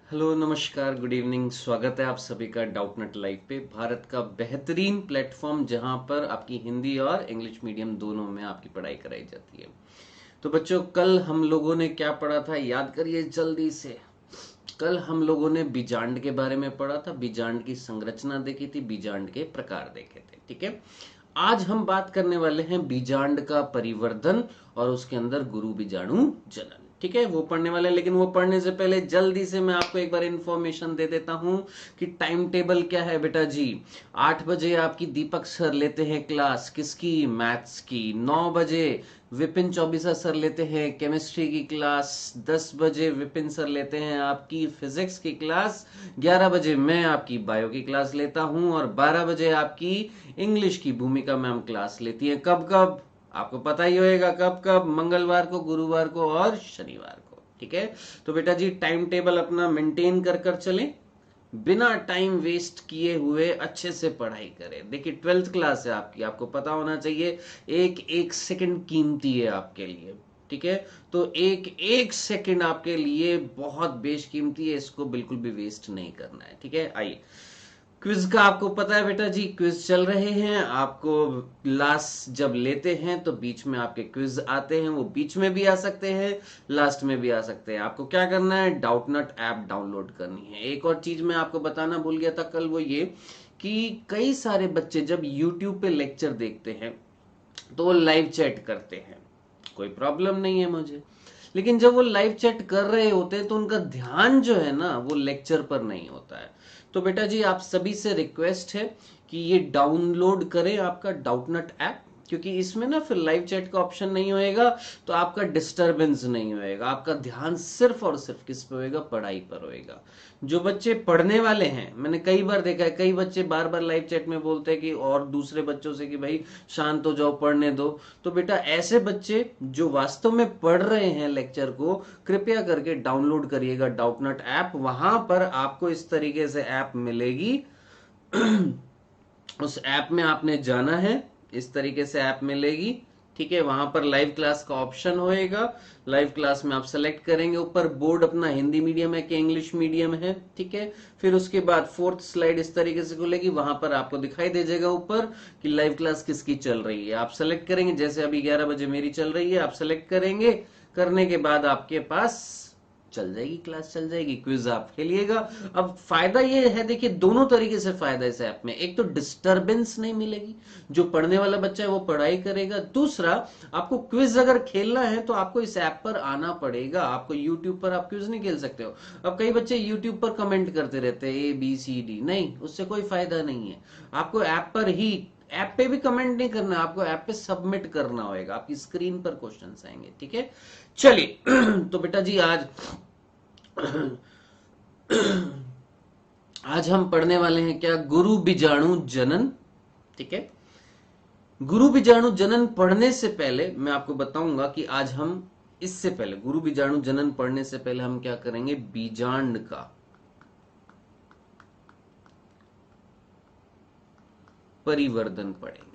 Hello नमस्कार good evening. स्वागत है आप सभी का डाउटनेट लाइव पे, भारत का बेहतरीन प्लेटफॉर्म जहां पर आपकी हिंदी और इंग्लिश मीडियम दोनों में आपकी पढ़ाई कराई जाती है। तो बच्चों, कल हम लोगों ने क्या पढ़ा था, याद करिए जल्दी से। कल हम लोगों ने बीजांड के बारे में पढ़ा था, बीजांड की संरचना देखी थी, बीजांड के प्रकार देखे थे। ठीक है, आज हम बात करने वाले हैं बीजांड का परिवर्धन और उसके अंदर गुरु बीजाणु जनन। ठीक है, वो पढ़ने वाले हैं, लेकिन वो पढ़ने से पहले जल्दी से मैं आपको एक बार इंफॉर्मेशन दे देता हूं कि टाइम टेबल क्या है बेटा जी। 8 बजे आपकी दीपक सर लेते हैं क्लास किसकी, मैथ्स की। 9 बजे विपिन चौबीसा सर लेते हैं केमिस्ट्री की क्लास। 10 बजे विपिन सर लेते हैं आपकी फिजिक्स की क्लास। 11 बजे मैं आपकी बायो की क्लास लेता हूं और 12 बजे आपकी इंग्लिश की भूमिका मैम क्लास लेती है। कब कब आपको पता ही होएगा, कब कब, मंगलवार को, गुरुवार को और शनिवार को। ठीक है, तो बेटा जी टाइम टेबल अपना मेंटेन कर कर चलें, बिना टाइम वेस्ट किए हुए अच्छे से पढ़ाई करें। देखिए 12th क्लास है आपकी, आपको पता होना चाहिए एक एक सेकंड कीमती है आपके लिए। ठीक है, तो एक एक सेकंड आपके लिए बहुत बेशकीमती है, इसको बिल्कुल भी वेस्ट नहीं करना है। ठीक है, आइए क्विज का आपको पता है बेटा जी, क्विज चल रहे हैं। आपको लास्ट जब लेते हैं तो बीच में आपके क्विज आते हैं, वो बीच में भी आ सकते हैं, लास्ट में भी आ सकते हैं। आपको क्या करना है, डाउटनट ऐप डाउनलोड करनी है। एक और चीज मैं आपको बताना भूल गया था कल, वो ये कि कई सारे बच्चे जब यूट्यूब पे लेक्चर देखते हैं तो वो लाइव चैट करते हैं, कोई प्रॉब्लम नहीं है मुझे, लेकिन जब वो लाइव चैट कर रहे होते हैं तो उनका ध्यान जो है ना वो लेक्चर पर नहीं होता है। तो बेटा जी आप सभी से रिक्वेस्ट है कि ये डाउनलोड करें आपका डाउटनट ऐप, क्योंकि इसमें ना फिर लाइव चैट का ऑप्शन नहीं होएगा, तो आपका डिस्टरबेंस नहीं होएगा, आपका ध्यान सिर्फ और सिर्फ किस पे होएगा, पढ़ाई पर होएगा। जो बच्चे पढ़ने वाले हैं, मैंने कई बार देखा है, कई बच्चे बार बार लाइव चैट में बोलते हैं कि और दूसरे बच्चों से कि भाई शांत हो जाओ, पढ़ने दो। तो बेटा ऐसे बच्चे जो वास्तव में पढ़ रहे हैं लेक्चर को, कृपया करके डाउनलोड करिएगा डाउटनट ऐप। वहां पर आपको इस तरीके से ऐप मिलेगी उस ऐप में आपने जाना है, इस तरीके से ऐप मिलेगी। ठीक है, वहां पर लाइव क्लास का ऑप्शन होएगा, लाइव क्लास में आप सेलेक्ट करेंगे, ऊपर बोर्ड अपना हिंदी मीडियम है कि इंग्लिश मीडियम है। ठीक है, फिर उसके बाद 4th स्लाइड इस तरीके से खुलेगी, वहां पर आपको दिखाई दे जाएगा ऊपर कि लाइव क्लास किसकी चल रही है। आप सेलेक्ट करेंगे, जैसे अभी 11 बजे मेरी चल रही है, आप सेलेक्ट करेंगे, करने के बाद आपके पास चल जाएगी क्लास, चल जाएगी, क्विज आप खेलिएगा। अब फायदा ये है, देखिए दोनों तरीके से फायदा इस ऐप में। एक तो डिस्टरबेंस नहीं मिलेगी, जो पढ़ने वाला बच्चा है वो पढ़ाई करेगा। दूसरा, आपको क्विज अगर खेलना है तो आपको इस ऐप पर आना पड़ेगा, आपको यूट्यूब पर आप क्विज नहीं खेल सकते हो। अब कई बच्चे यूट्यूब पर कमेंट करते रहते हैं ABCD, नहीं, उससे कोई फायदा नहीं है। आपको ऐप पर ही, ऐप पे भी कमेंट नहीं करना, आपको ऐप पे सबमिट करना होगा, आपकी स्क्रीन पर क्वेश्चंस आएंगे। ठीक है, चलिए तो बेटा जी आज हम पढ़ने वाले हैं क्या, गुरु बीजाणु जनन। ठीक है, गुरु बीजाणु जनन पढ़ने से पहले मैं आपको बताऊंगा कि आज हम, इससे पहले गुरु बीजाणु जनन पढ़ने से पहले हम क्या करेंगे, बीजांड का परिवर्धन पढ़ेंगे।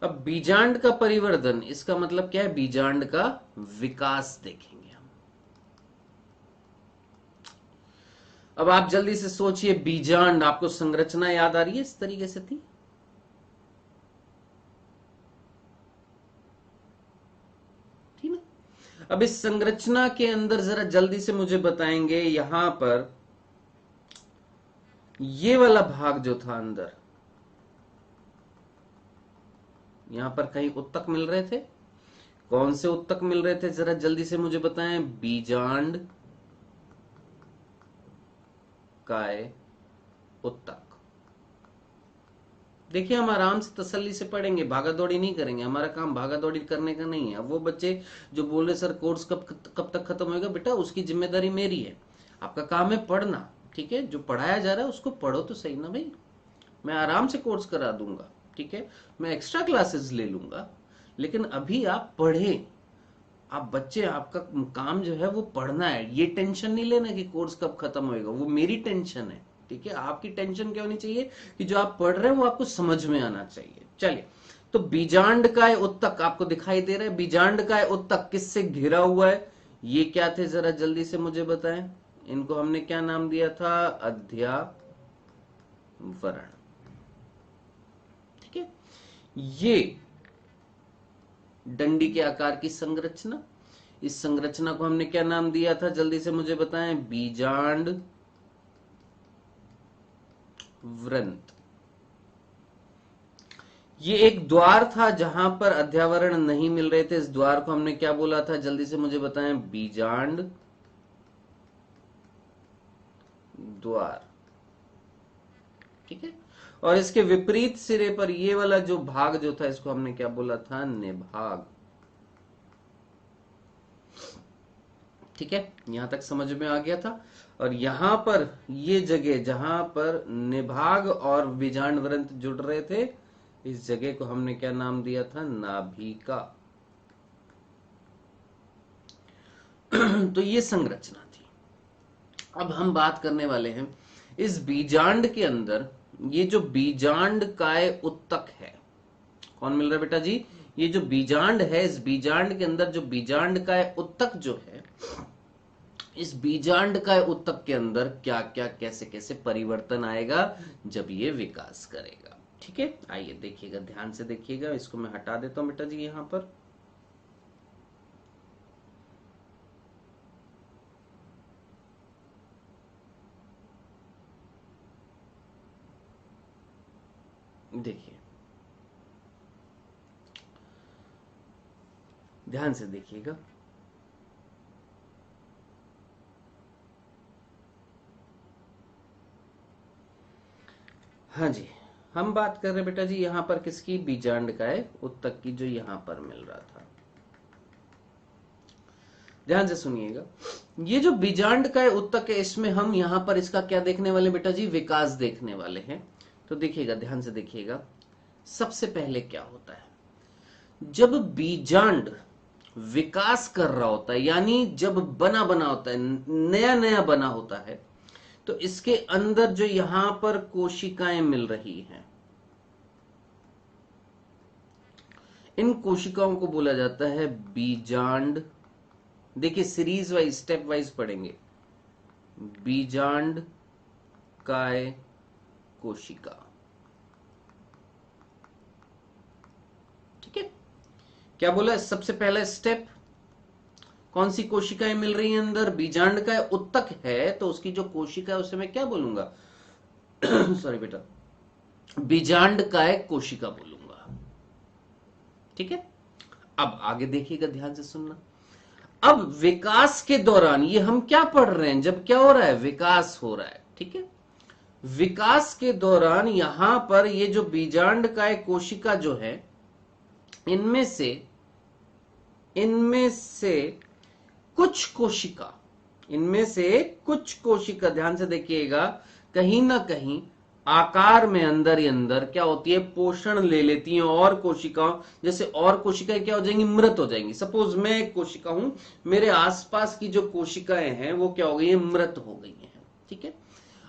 अब बीजांड का परिवर्तन, इसका मतलब क्या है, बीजांड का विकास देखेंगे हम। अब आप जल्दी से सोचिए, बीजांड, आपको संरचना याद आ रही है, इस तरीके से थी। ठीक ना, अब इस संरचना के अंदर जरा जल्दी से मुझे बताएंगे, यहां पर ये वाला भाग जो था अंदर, यहां पर कहीं उत्तक मिल रहे थे, कौन से उत्तक मिल रहे थे, जरा जल्दी से मुझे बताएं। बीजांड, काय, उत्तक। देखिए हम आराम से तसल्ली से पढ़ेंगे, भागा दौड़ी नहीं करेंगे, हमारा काम भागा दौड़ी करने का नहीं है। वो बच्चे जो बोल रहे सर कोर्स कब कब तक खत्म होएगा, बेटा उसकी जिम्मेदारी मेरी है, आपका काम है पढ़ना। ठीक है, जो पढ़ाया जा रहा है उसको पढ़ो तो सही ना भाई, मैं आराम से कोर्स करा दूंगा। ठीक है, मैं एक्स्ट्रा क्लासेस ले लूंगा, लेकिन अभी आप पढ़े, आप बच्चे, आपका काम जो है वो पढ़ना है। ये टेंशन नहीं लेना कि कोर्स कब खत्म होएगा, वो मेरी टेंशन है। ठीक है, आपकी टेंशन क्या होनी चाहिए कि जो आप पढ़ रहे हैं वो आपको समझ में आना चाहिए। चलिए तो बीजांडकाय उत्तक आपको दिखाई दे रहा है, बीजांडकाय उत्तक किससे घिरा हुआ है? ये क्या थे जरा जल्दी से मुझे बताएं। इनको हमने क्या नाम दिया था? अध्यावरण। ठीक है, ये डंडी के आकार की संरचना, इस संरचना को हमने क्या नाम दिया था? जल्दी से मुझे बताएं। बीजांड वृंत। ये एक द्वार था जहां पर अध्यावरण नहीं मिल रहे थे, इस द्वार को हमने क्या बोला था? जल्दी से मुझे बताएं। बीजांड द्वार। ठीक है, और इसके विपरीत सिरे पर ये वाला जो भाग जो था, इसको हमने क्या बोला था? निभाग। ठीक है, यहां तक समझ में आ गया था। और यहां पर ये जगह जहां पर निभाग और बीजांड वृंत जुड़ रहे थे, इस जगह को हमने क्या नाम दिया था? नाभिका। तो ये संरचना थी। अब हम बात करने वाले हैं इस बीजांड के अंदर, ये जो बीजांड काय उत्तक है, कौन मिल रहा है बेटा जी? ये जो बीजांड है, इस बीजांड के अंदर जो बीजांड काय उत्तक जो है, इस बीजांड काय उत्तक के अंदर क्या क्या कैसे कैसे परिवर्तन आएगा जब ये विकास करेगा। ठीक है, आइए देखिएगा, ध्यान से देखिएगा। इसको मैं हटा देता हूं बेटा जी यहां पर। देखिए, ध्यान से देखिएगा। हाँ जी, हम बात कर रहे हैं बेटा जी यहां पर किसकी? बीजांडकाय उत्तक की, जो यहां पर मिल रहा था। ध्यान से सुनिएगा, ये जो बीजांडकाय उत्तक है, इसमें हम यहां पर इसका क्या देखने वाले बेटा जी? विकास देखने वाले हैं। तो देखिएगा, ध्यान से देखिएगा। सबसे पहले क्या होता है, जब बीजांड विकास कर रहा होता है, यानी जब बना बना होता है, नया नया बना होता है, तो इसके अंदर जो यहां पर कोशिकाएं मिल रही हैं, इन कोशिकाओं को बोला जाता है बीजांड। देखिए, सीरीज वाइज स्टेप वाइज पढ़ेंगे। बीजांड काय कोशिका। ठीक है, क्या बोला? सबसे पहला स्टेप, कौन सी कोशिकाएं मिल रही हैं अंदर? बीजांड का उत्तक है, तो उसकी जो कोशिका है उसे मैं क्या बोलूंगा? सॉरी बेटा, बीजांड काय कोशिका बोलूंगा। ठीक है, अब आगे देखिएगा, ध्यान से सुनना। अब विकास के दौरान, ये हम क्या पढ़ रहे हैं? जब क्या हो रहा है? विकास हो रहा है। ठीक है, विकास के दौरान यहां पर ये जो बीजांड काय कोशिका जो है, इनमें से कुछ कोशिका, ध्यान से देखिएगा, कहीं ना कहीं आकार में अंदर ही अंदर क्या होती है? पोषण ले लेती हैं और कोशिकाओं, जैसे और कोशिकाएं क्या हो जाएंगी? मृत हो जाएंगी। सपोज मैं एक कोशिका हूं, मेरे आसपास की जो कोशिकाएं हैं वो क्या हो गई है? मृत हो गई हैं। ठीक है,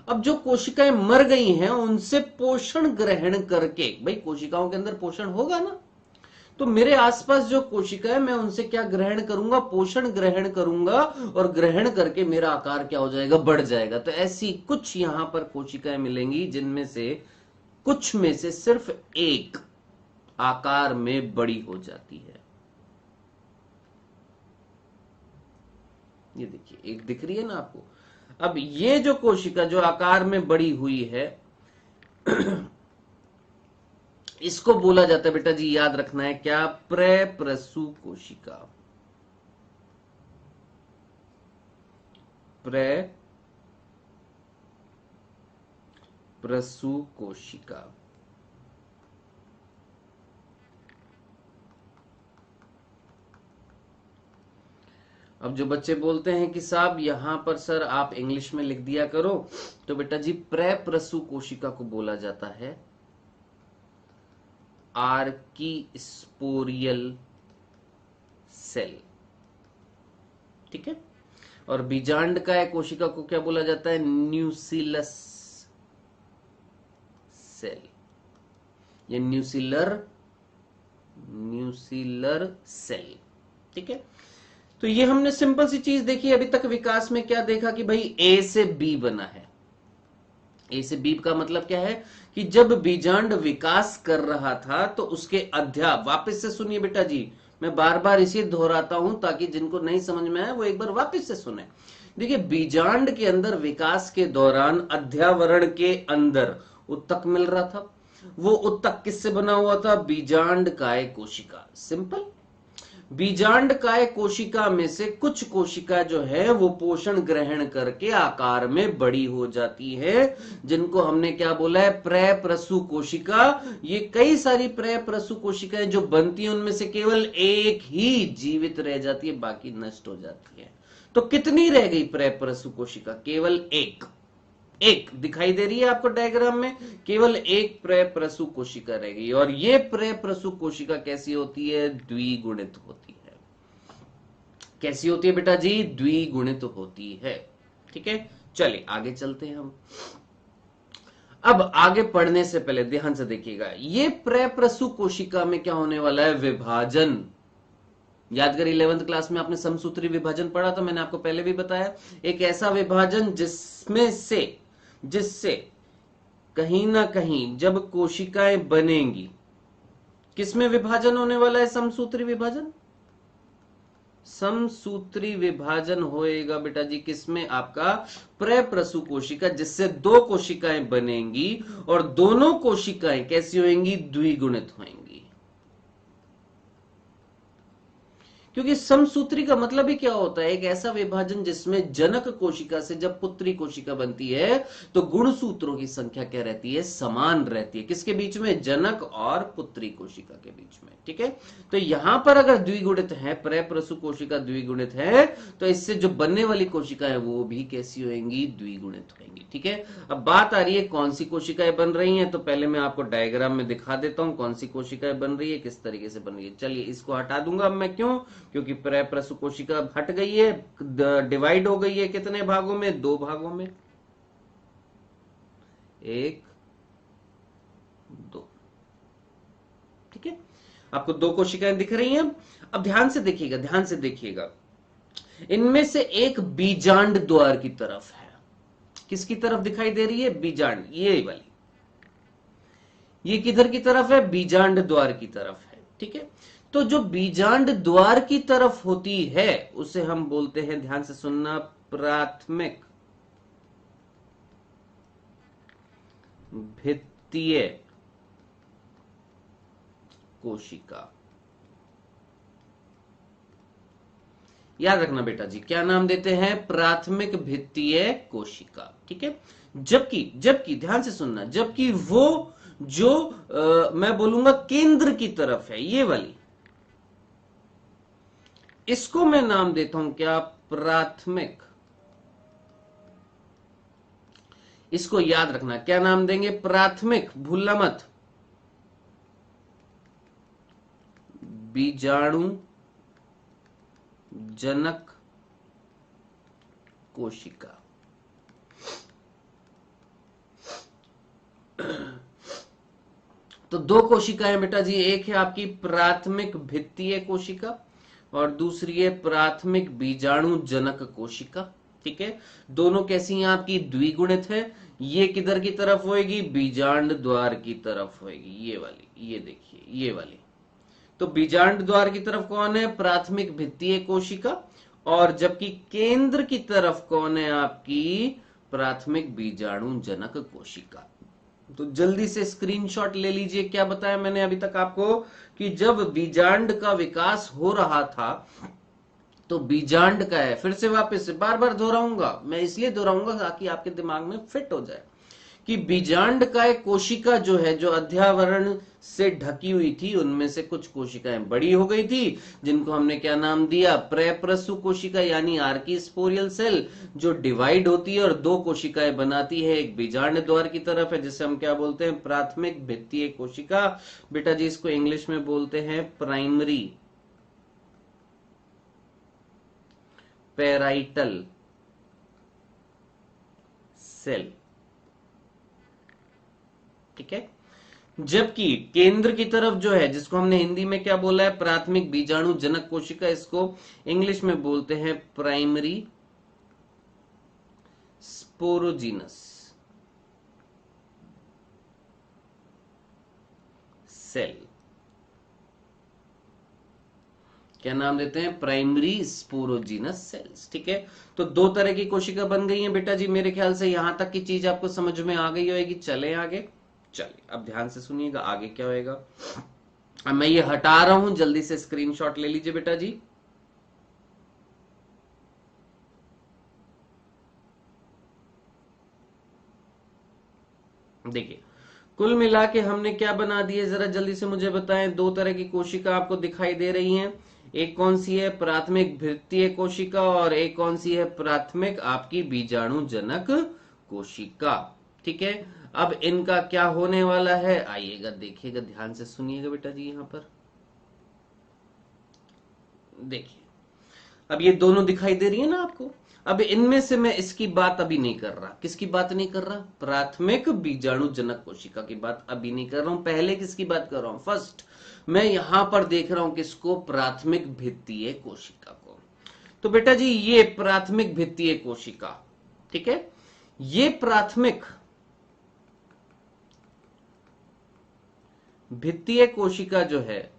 अब जो कोशिकाएं मर गई हैं उनसे पोषण ग्रहण करके, भाई कोशिकाओं के अंदर पोषण होगा ना, तो मेरे आसपास जो कोशिका है, मैं उनसे क्या ग्रहण करूंगा? पोषण ग्रहण करूंगा, और ग्रहण करके मेरा आकार क्या हो जाएगा? बढ़ जाएगा। तो ऐसी कुछ यहां पर कोशिकाएं मिलेंगी जिनमें से कुछ में से सिर्फ एक आकार में बड़ी हो जाती है। ये देखिए, एक दिख रही है ना आपको? अब ये जो कोशिका जो आकार में बड़ी हुई है, इसको बोला जाता है बेटा जी, याद रखना है क्या? प्रेप्रसू कोशिका। प्रेप्रसू कोशिका। अब जो बच्चे बोलते हैं कि साहब यहां पर सर आप इंग्लिश में लिख दिया करो, तो बेटा जी प्रेप्रसू कोशिका को बोला जाता है आर्कीस्पोरियल सेल। ठीक है, और बीजांड का कोशिका को क्या बोला जाता है? न्यूसिलस सेल या न्यूसिलर न्यूक्लियर सेल। ठीक है, तो ये हमने सिंपल सी चीज देखी। अभी तक विकास में क्या देखा कि भाई ए से बी बना है। ए से बी का मतलब क्या है कि जब बीजांड विकास कर रहा था तो उसके अध्याय, वापस से सुनिए बेटा जी, मैं बार बार इसे दोहराता हूं ताकि जिनको नहीं समझ में आए वो एक बार वापस से सुने। देखिए, बीजांड के अंदर विकास के दौरान अध्यावरण के अंदर उत्तक मिल रहा था। वो उत्तक किससे बना हुआ था? बीजांड काय कोशिका। सिंपल। बीजांड काय कोशिका में से कुछ कोशिका जो है वो पोषण ग्रहण करके आकार में बड़ी हो जाती है, जिनको हमने क्या बोला है? प्रप्रसु कोशिका। ये कई सारी प्रप्रसु कोशिकाएं जो बनती हैं उनमें से केवल एक ही जीवित रह जाती है, बाकी नष्ट हो जाती है। तो कितनी रह गई प्रप्रसु कोशिका? केवल एक। एक दिखाई दे रही है आपको डायग्राम में, केवल एक प्रप्रसु कोशिका रह गई। और ये प्रप्रसु कोशिका कैसी होती है? द्विगुणित होती है। कैसी होती है बेटा जी? द्विगुणित होती है। ठीक है, चलिए आगे चलते हैं हम। अब आगे पढ़ने से पहले ध्यान से देखिएगा, ये प्रप्रसु कोशिका में क्या होने वाला है? विभाजन। याद कर 11th क्लास में आपने समसूत्री विभाजन पढ़ा था, मैंने आपको पहले भी बताया। एक ऐसा विभाजन जिससे कहीं ना कहीं जब कोशिकाएं बनेंगी, किसमें विभाजन होने वाला है? समसूत्री विभाजन। समसूत्री विभाजन होएगा बेटा जी किसमें? आपका प्रप्रसु कोशिका, जिससे दो कोशिकाएं बनेंगी और दोनों कोशिकाएं कैसी होंगी? द्विगुणित होंगी। क्योंकि समसूत्री का मतलब ही क्या होता है? एक ऐसा विभाजन जिसमें जनक कोशिका से जब पुत्री कोशिका बनती है तो गुणसूत्रों की संख्या क्या रहती है? समान रहती है। किसके बीच में? जनक और पुत्री कोशिका के बीच में। ठीक है, तो यहां पर अगर द्विगुणित है, प्रप्रसु कोशिका द्विगुणित है, तो इससे जो बनने वाली कोशिका है वो भी कैसी होंगी? द्विगुणित होंगी। ठीक है, अब बात आ रही है कौन सी कोशिकाएं बन रही हैं, तो पहले मैं आपको डायग्राम में दिखा देता हूं कौन सी कोशिकाएं बन रही है, किस तरीके से बन रही है। चलिए इसको हटा दूंगा अब मैं। क्यों? क्योंकि प्रप्रसु कोशिका हट गई है, डिवाइड हो गई है। कितने भागों में? दो भागों में, एक, दो। ठीक है, आपको दो कोशिकाएं दिख रही हैं। अब ध्यान से देखिएगा, ध्यान से देखिएगा, इनमें से एक बीजांड द्वार की तरफ है। किसकी तरफ दिखाई दे रही है? बीजांड, ये वाली। ये किधर की तरफ है? बीजांड द्वार की तरफ है। ठीक है, तो जो बीजांड द्वार की तरफ होती है उसे हम बोलते हैं, ध्यान से सुनना, प्राथमिक भित्तीय कोशिका। याद रखना बेटा जी, क्या नाम देते हैं? प्राथमिक भित्तीय कोशिका। ठीक है, जबकि जबकि ध्यान से सुनना, जबकि वो जो मैं बोलूंगा केंद्र की तरफ है, ये वाली, इसको मैं नाम देता हूं क्या? प्राथमिक। इसको याद रखना, क्या नाम देंगे? प्राथमिक, भूलना मत, बीजाणु जनक कोशिका। तो दो कोशिकाएं बेटा जी, एक है आपकी प्राथमिक भित्तीय कोशिका और दूसरी है प्राथमिक बीजाणु जनक कोशिका। ठीक है, दोनों कैसी हैं आपकी? द्विगुणित है। ये किधर की तरफ होएगी? बीजांड द्वार की तरफ होएगी, ये वाली, ये देखिए, ये वाली। तो बीजांड द्वार की तरफ कौन है? प्राथमिक भित्तीय कोशिका। और जबकि केंद्र की तरफ कौन है? आपकी प्राथमिक बीजाणु जनक कोशिका। तो जल्दी से स्क्रीनशॉट ले लीजिए। क्या बताया मैंने अभी तक आपको कि जब बीजांड का विकास हो रहा था तो बीजांड का है, फिर से वापस से बार बार दोहराऊंगा, मैं इसलिए दोहराऊंगा ताकि आपके दिमाग में फिट हो जाए कि बीजांड का एक कोशिका जो है, जो अध्यावरण से ढकी हुई थी, उनमें से कुछ कोशिकाएं बड़ी हो गई थी, जिनको हमने क्या नाम दिया? प्रप्रसु कोशिका, यानी आर्की स्पोरियल सेल, जो डिवाइड होती है और दो कोशिकाएं बनाती है। एक बीजांड द्वार की तरफ है जिसे हम क्या बोलते हैं? प्राथमिक भित्तीय कोशिका। बेटा जी इसको इंग्लिश में बोलते हैं प्राइमरी पेराइटल सेल। ठीक है, जबकि केंद्र की तरफ जो है, जिसको हमने हिंदी में क्या बोला है, प्राथमिक बीजाणु जनक कोशिका, इसको इंग्लिश में बोलते हैं प्राइमरी स्पोरोजीनस सेल। क्या नाम देते हैं, प्राइमरी स्पोरोजीनस सेल्स। ठीक है, तो दो तरह की कोशिका बन गई हैं बेटा जी। मेरे ख्याल से यहां तक की चीज आपको समझ में आ गई होगी। चले आगे, चलिए अब ध्यान से सुनिएगा आगे क्या होएगा। अब मैं ये हटा रहा हूं, जल्दी से स्क्रीनशॉट ले लीजिए बेटा जी। देखिए, कुल मिला के हमने क्या बना दिए, जरा जल्दी से मुझे बताएं। दो तरह की कोशिका आपको दिखाई दे रही हैं। एक कौन सी है, प्राथमिक भित्तीय कोशिका, और एक कौन सी है, प्राथमिक आपकी बीजाणु जनक कोशिका। ठीक है, अब इनका क्या होने वाला है, आइएगा देखिएगा, ध्यान से सुनिएगा बेटा जी। यहां पर देखिए, अब ये दोनों दिखाई दे रही है ना आपको। अब इनमें से मैं इसकी बात अभी नहीं कर रहा। किसकी बात नहीं कर रहा, प्राथमिक बीजाणु जनक कोशिका की बात अभी नहीं कर रहा हूं। पहले किसकी बात कर रहा हूं, फर्स्ट मैं यहां पर देख रहा हूं किसको, प्राथमिक भित्तीय कोशिका को। तो बेटा जी ये प्राथमिक भित्तीय कोशिका, ठीक है, ये प्राथमिक भित्तीय कोशिका जो है,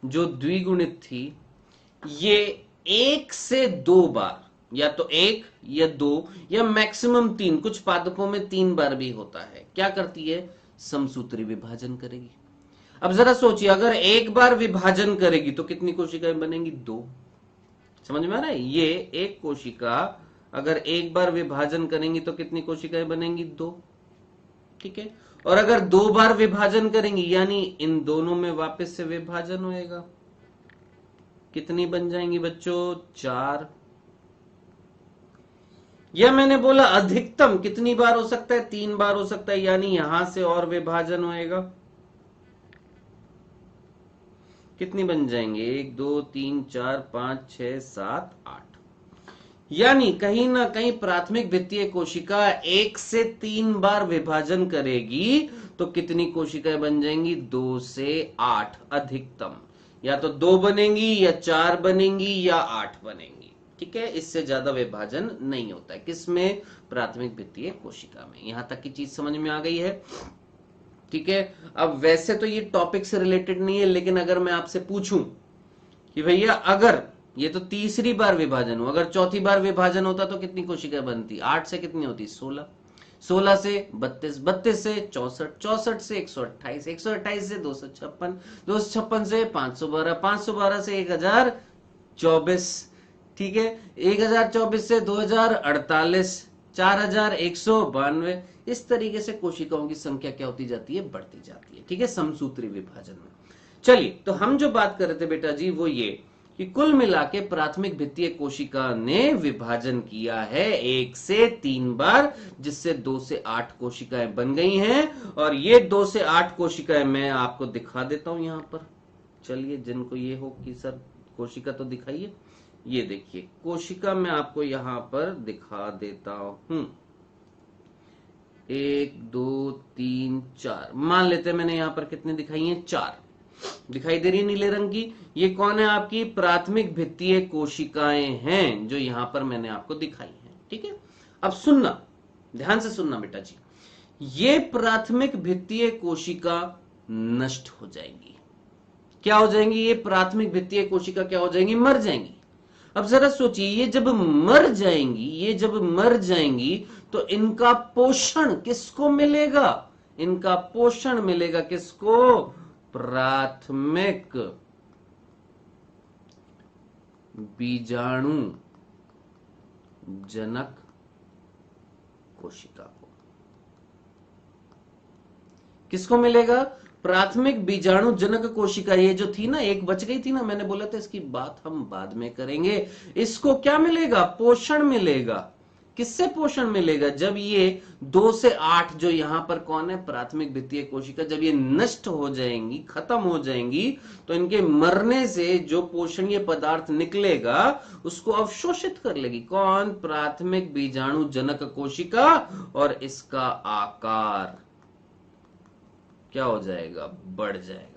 जो द्विगुणित थी, ये एक से दो बार, या तो एक या दो या मैक्सिमम तीन, कुछ पादपों में तीन बार भी होता है, क्या करती है, समसूत्री विभाजन करेगी। अब जरा सोचिए, अगर एक बार विभाजन करेगी तो कितनी कोशिकाएं बनेंगी, दो। समझ में आ रहा है, ये एक कोशिका अगर एक बार विभाजन करेंगी तो कितनी कोशिकाएं बनेंगी, दो। ठीक है, और अगर दो बार विभाजन करेंगी यानी इन दोनों में वापस से विभाजन होएगा, कितनी बन जाएंगी बच्चों, चार। या मैंने बोला अधिकतम कितनी बार हो सकता है, तीन बार हो सकता है, यानी यहां से और विभाजन होएगा, कितनी बन जाएंगे, एक दो तीन चार पांच छह सात आठ। यानी कहीं ना कहीं प्राथमिक भित्तीय कोशिका एक से तीन बार विभाजन करेगी तो कितनी कोशिकाएं बन जाएंगी, दो से आठ अधिकतम। या तो दो बनेंगी या चार बनेंगी या आठ बनेंगी। ठीक है, इससे ज्यादा विभाजन नहीं होता है किसमें, प्राथमिक भित्तीय कोशिका में। यहां तक की चीज समझ में आ गई है। ठीक है, अब वैसे तो ये टॉपिक से रिलेटेड नहीं है, लेकिन अगर मैं आपसे पूछूं कि भैया अगर ये तो तीसरी बार विभाजन हो, अगर चौथी बार विभाजन होता तो कितनी कोशिकाएं बनती, आठ से कितनी होती, 16, 16 से 32, 32 से 64, 64 से 128, 128 से 256, 256 से 512, 512 से 1024। ठीक है, 1024 से 2048, 4192। इस तरीके से कोशिकाओं की संख्या क्या होती जाती है, बढ़ती जाती है। ठीक है, समसूत्री विभाजन में। चलिए, तो हम जो बात कर रहे थे बेटा जी वो ये कि कुल मिला के प्राथमिक भित्तीय कोशिका ने विभाजन किया है एक से तीन बार, जिससे दो से आठ कोशिकाएं बन गई हैं। और ये दो से आठ कोशिकाएं मैं आपको दिखा देता हूं यहां पर। चलिए, जिनको ये हो कि सर कोशिका तो दिखाइए, ये देखिए कोशिका मैं आपको यहां पर दिखा देता हूं। एक दो तीन चार, मान लेते हैं मैंने यहां पर कितने दिखाई हैं, चार दिखाई दे रही है नीले रंग की। ये कौन है, आपकी प्राथमिक भित्तीय कोशिकाएं हैं जो यहां पर मैंने आपको दिखाई हैं। ठीक है, अब सुनना, ध्यान से सुनना बेटा जी, ये प्राथमिक भित्तीय कोशिका नष्ट हो जाएंगी। क्या हो जाएंगी, ये प्राथमिक भित्तीय कोशिका क्या हो जाएंगी, मर जाएंगी। अब जरा सोचिए, ये जब मर जाएंगी, ये जब मर जाएंगी तो इनका पोषण किसको मिलेगा, इनका पोषण मिलेगा किसको, प्राथमिक बीजाणु जनक कोशिका को। किसको मिलेगा, प्राथमिक बीजाणु जनक कोशिका। ये जो थी ना, एक बच गई थी ना, मैंने बोला था इसकी बात हम बाद में करेंगे। इसको क्या मिलेगा, पोषण मिलेगा। किससे पोषण मिलेगा? जब ये 2 से 8 जो यहां पर कौन है, प्राथमिक भित्तीय कोशिका, जब ये नष्ट हो जाएंगी, खत्म हो जाएंगी, तो इनके मरने से जो पोषणीय पदार्थ निकलेगा उसको अवशोषित कर लेगी। कौन? प्राथमिक बीजाणु जनक कोशिका। और इसका आकार क्या हो जाएगा? बढ़ जाएगा।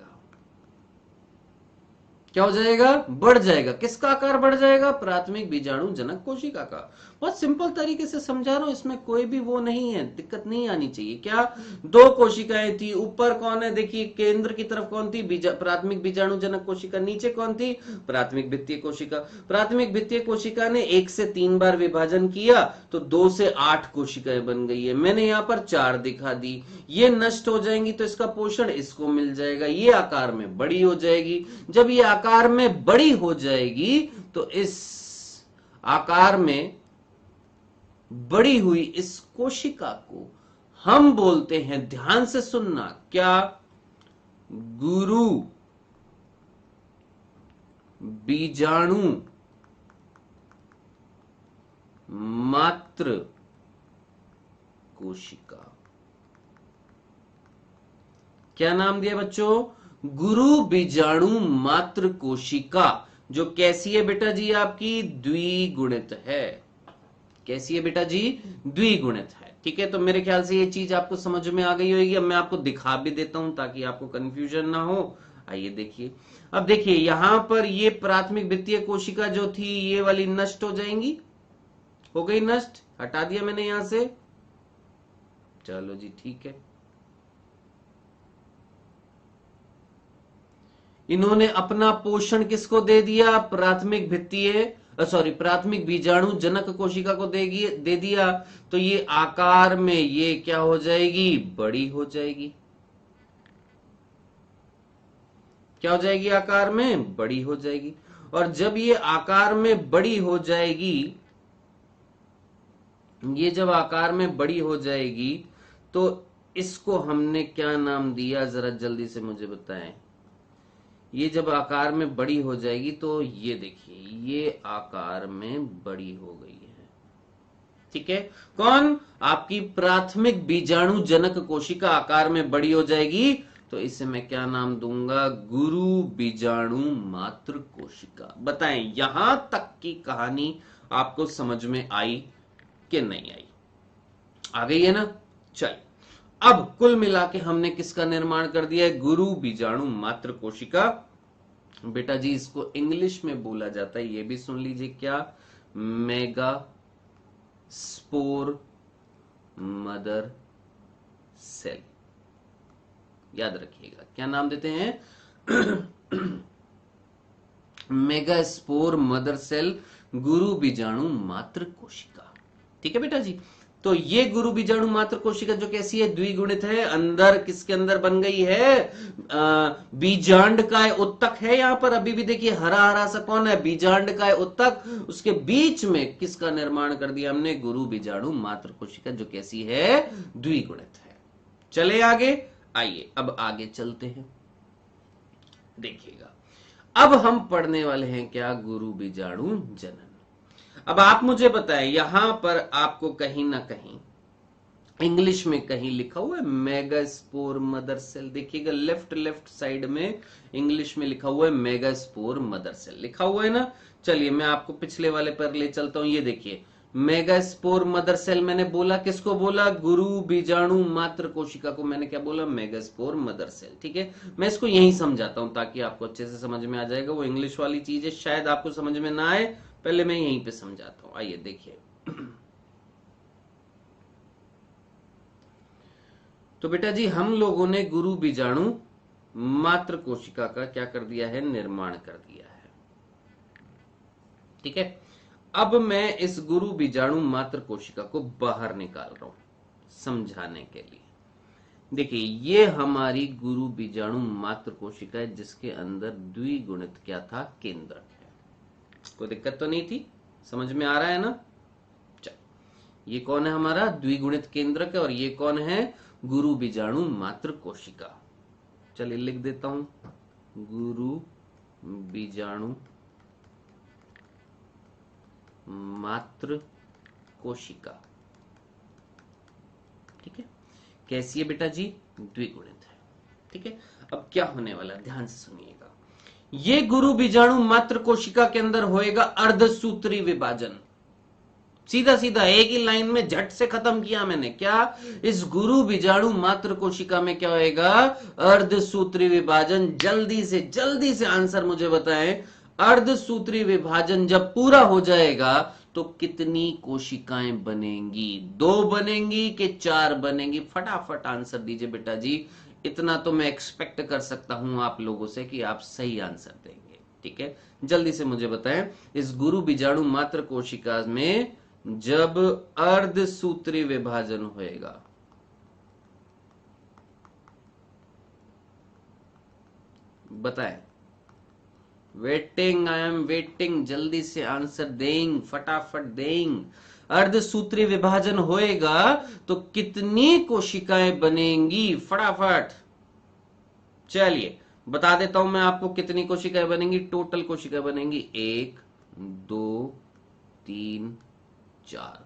क्या हो जाएगा? बढ़ जाएगा। किसका आकार बढ़ जाएगा? प्राथमिक बीजाणु जनक कोशिका का। बहुत सिंपल तरीके से समझा रहा हूं, इसमें कोई भी वो नहीं है, दिक्कत नहीं आनी चाहिए। क्या? 2 कोशिकाएं थी, ऊपर कौन है देखिए, केंद्र की तरफ कौन थी? प्राथमिक बीजाणु जनक कोशिका। नीचे कौन थी? प्राथमिक भित्तीय कोशिका। प्राथमिक भित्तीय कोशिका ने 1 से 3 बार विभाजन किया तो 2 से 8 कोशिकाएं बन गई है। मैंने यहां पर 4 दिखा दी। ये नष्ट हो जाएंगी तो इसका पोषण इसको मिल जाएगा, ये आकार में बड़ी हो जाएगी। जब ये आकार में बड़ी हो जाएगी तो इस आकार में बड़ी हुई इस कोशिका को हम बोलते हैं, ध्यान से सुनना, क्या? गुरु बीजाणु मात्र कोशिका। क्या नाम दिया बच्चों? गुरु बीजाणु मात्र कोशिका। जो कैसी है बेटा जी? आपकी द्विगुणित है। कैसी है बेटा जी? द्विगुणित है। ठीक है, तो मेरे ख्याल से ये चीज आपको समझ में आ गई होगी। अब मैं आपको दिखा भी देता हूं ताकि आपको कंफ्यूजन ना हो। आइए देखिए, अब देखिए यहां पर ये प्राथमिक भित्तीय कोशिका जो थी ये वाली नष्ट हो जाएंगी। हो गई नष्ट, हटा दिया मैंने यहां से। चलो जी ठीक है। इन्होंने अपना पोषण किसको दे दिया? प्राथमिक भित्तीय प्राथमिक बीजाणु जनक कोशिका को दे दिया। तो ये आकार में ये क्या हो जाएगी? बड़ी हो जाएगी। क्या हो जाएगी? आकार में बड़ी हो जाएगी। और जब ये आकार में बड़ी हो जाएगी, ये जब आकार में बड़ी हो जाएगी तो इसको हमने क्या नाम दिया? जरा जल्दी से मुझे बताएं। ये जब आकार में बड़ी हो जाएगी तो ये देखिए, ये आकार में बड़ी हो गई है। ठीक है, कौन? आपकी प्राथमिक बीजाणु जनक कोशिका आकार में बड़ी हो जाएगी तो इसे मैं क्या नाम दूंगा? गुरु बीजाणु मात्र कोशिका। बताएं, यहां तक की कहानी आपको समझ में आई कि नहीं आई? आ गई है ना? चलिए, अब कुल मिला के हमने किसका निर्माण कर दिया है? गुरु बीजाणु मात्र कोशिका। बेटा जी इसको इंग्लिश में बोला जाता है, ये भी सुन लीजिए, क्या? Mega spore mother cell. याद रखिएगा, क्या नाम देते हैं? मेगा स्पोर मदर सेल, गुरु बीजाणु मात्र कोशिका। ठीक है बेटा जी, तो ये गुरु बीजाणु मात्र कोशिका जो कैसी है? द्विगुणित है। अंदर किसके अंदर बन गई है? बीजांडकाय उत्तक है यहां पर। अभी भी देखिए हरा हरा सा कौन है? बीजांडकाय उत्तक। उसके बीच में किसका निर्माण कर दिया हमने? गुरु बीजाणु मात्र कोशिका जो कैसी है? द्विगुणित है। चले आगे, आइए अब आगे चलते हैं। देखिएगा, अब हम पढ़ने वाले हैं क्या? गुरु बीजाणु जनन। अब आप मुझे बताएं, यहां पर आपको कहीं ना कहीं इंग्लिश में कहीं लिखा हुआ है मेगास्पोर मदर सेल। देखिएगा लेफ्ट साइड में इंग्लिश में लिखा हुआ है मेगास्पोर मदर सेल, लिखा हुआ है ना। चलिए मैं आपको पिछले वाले पर ले चलता हूं। ये देखिए मेगास्पोर मदर सेल, मैंने बोला किसको बोला? गुरु बीजाणु मात्र कोशिका को मैंने क्या बोला? Megaspore mother cell. ठीक है, मैं इसको यही समझाता हूं ताकि आपको अच्छे से समझ में आ जाएगा। वो इंग्लिश वाली चीज है, शायद आपको समझ में ना आए, पहले मैं यहीं पे समझाता हूं। आइए देखिए, तो बेटा जी हम लोगों ने गुरु बीजाणु मात्र कोशिका का क्या कर दिया है? निर्माण कर दिया है। ठीक है, अब मैं इस गुरु बीजाणु मात्र कोशिका को बाहर निकाल रहा हूं समझाने के लिए। देखिए ये हमारी गुरु बीजाणु मात्र कोशिका है जिसके अंदर द्विगुणित क्या था? केंद्रक है। कोई दिक्कत तो नहीं थी? समझ में आ रहा है ना? ये कौन है? हमारा द्विगुणित केंद्रक है। और ये कौन है? गुरु बीजाणु मात्र कोशिका। चलिए लिख देता हूं, गुरु बीजाणु मात्र कोशिका। ठीक है, कैसी है बेटा जी? द्विगुणित है। ठीक है, अब क्या होने वाला है ध्यान से सुनिएगा। ये गुरु बीजाणु मात्र कोशिका के अंदर होएगा अर्धसूत्री विभाजन। सीधा सीधा एक ही लाइन में झट से खत्म किया मैंने। क्या? इस गुरु बीजाणु मात्र कोशिका में क्या होएगा? अर्धसूत्री विभाजन। जल्दी से आंसर मुझे बताएं। अर्धसूत्री विभाजन जब पूरा हो जाएगा तो कितनी कोशिकाएं बनेंगी? 2 बनेंगी कि 4 बनेंगी? फटाफट आंसर दीजिए बेटा जी। इतना तो मैं एक्सपेक्ट कर सकता हूं आप लोगों से कि आप सही आंसर देंगे। ठीक है, जल्दी से मुझे बताएं। इस गुरु बीजाणु मात्र कोशिका में जब अर्धसूत्री विभाजन होएगा, बताएं। Waiting, I am waiting. जल्दी से आंसर देंगे, फटाफट देंगे। अर्धसूत्री विभाजन होएगा तो कितनी कोशिकाएं बनेंगी? फटाफट। चलिए बता देता हूं मैं आपको कितनी कोशिकाएं बनेंगी। टोटल कोशिकाएं बनेंगी 1 2 3 4।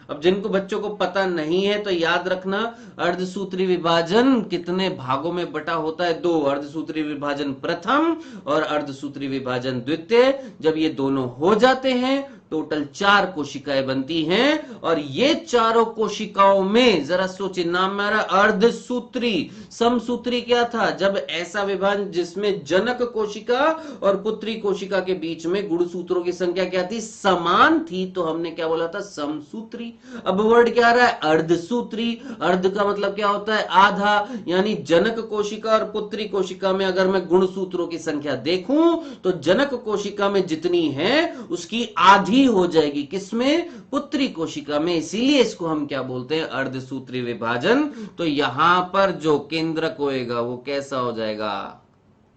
अब जिनको बच्चों को पता नहीं है तो याद रखना, अर्धसूत्री विभाजन कितने भागों में बटा होता है? 2। अर्धसूत्री विभाजन प्रथम और अर्धसूत्री विभाजन द्वितीय। जब ये दोनों हो जाते हैं टोटल 4 कोशिकाएं बनती हैं। और ये चारों कोशिकाओं में जरा सोचिए, नाम मेरा अर्धसूत्री। समसूत्री क्या था? जब ऐसा विभाजन जिसमें जनक कोशिका और पुत्री कोशिका के बीच में गुणसूत्रों की संख्या क्या थी? समान थी, तो हमने क्या बोला था? समसूत्री। अब वर्ड क्या आ रहा है? अर्धसूत्री। अर्ध का मतलब क्या होता है? आधा। यानी जनक कोशिका और पुत्री कोशिका में अगर मैं गुणसूत्रों की संख्या देखूं तो जनक कोशिका में जितनी है उसकी आधी हो जाएगी। किसमें? पुत्री कोशिका में। इसीलिए इसको हम क्या बोलते हैं? अर्धसूत्री विभाजन। तो यहां पर जो केंद्रक होएगा वो कैसा हो जाएगा?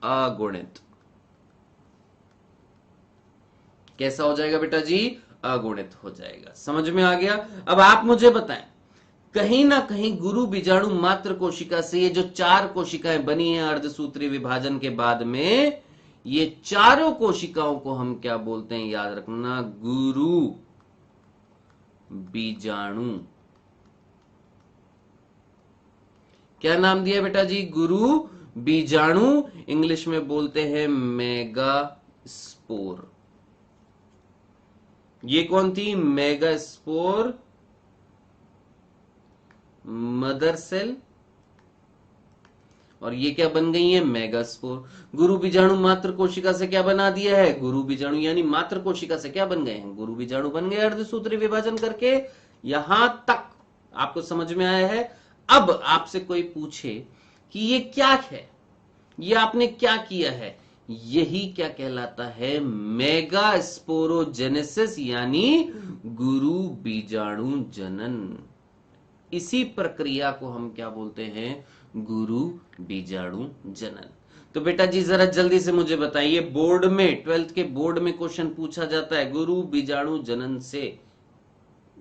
अगुणित। कैसा हो जाएगा बेटा जी? अगुणित हो जाएगा। समझ में आ गया? अब आप मुझे बताएं, कहीं ना कहीं गुरु बीजाणु मात्र कोशिका से ये जो 4 कोशिकाएं बनी है अर्धसूत्री विभाजन के बाद में, ये चारों कोशिकाओं को हम क्या बोलते हैं? याद रखना, गुरु बीजाणु। क्या नाम दिया बेटा जी? गुरु बीजाणु। इंग्लिश में बोलते हैं मेगास्पोर। ये कौन थी? Megaspore, mother cell. और ये क्या बन गई है? मेगास्पोर। गुरु बीजाणु मात्र कोशिका से क्या बना दिया है? गुरु बीजाणु यानी मात्र कोशिका से क्या बन गए हैं? गुरु बीजाणु बन गए अर्धसूत्री विभाजन करके। यहां तक आपको समझ में आया है? अब आपसे कोई पूछे कि ये क्या है, ये आपने क्या किया है, यही क्या कहलाता है? मेगास्पोरोजेनेसिस, यानी गुरु बीजाणु जनन। इसी प्रक्रिया को हम क्या बोलते हैं? गुरु बीजाणु जनन। तो बेटा जी जरा जल्दी से मुझे बताइए, बोर्ड में 12th के बोर्ड में क्वेश्चन पूछा जाता है गुरु बीजाणु जनन से,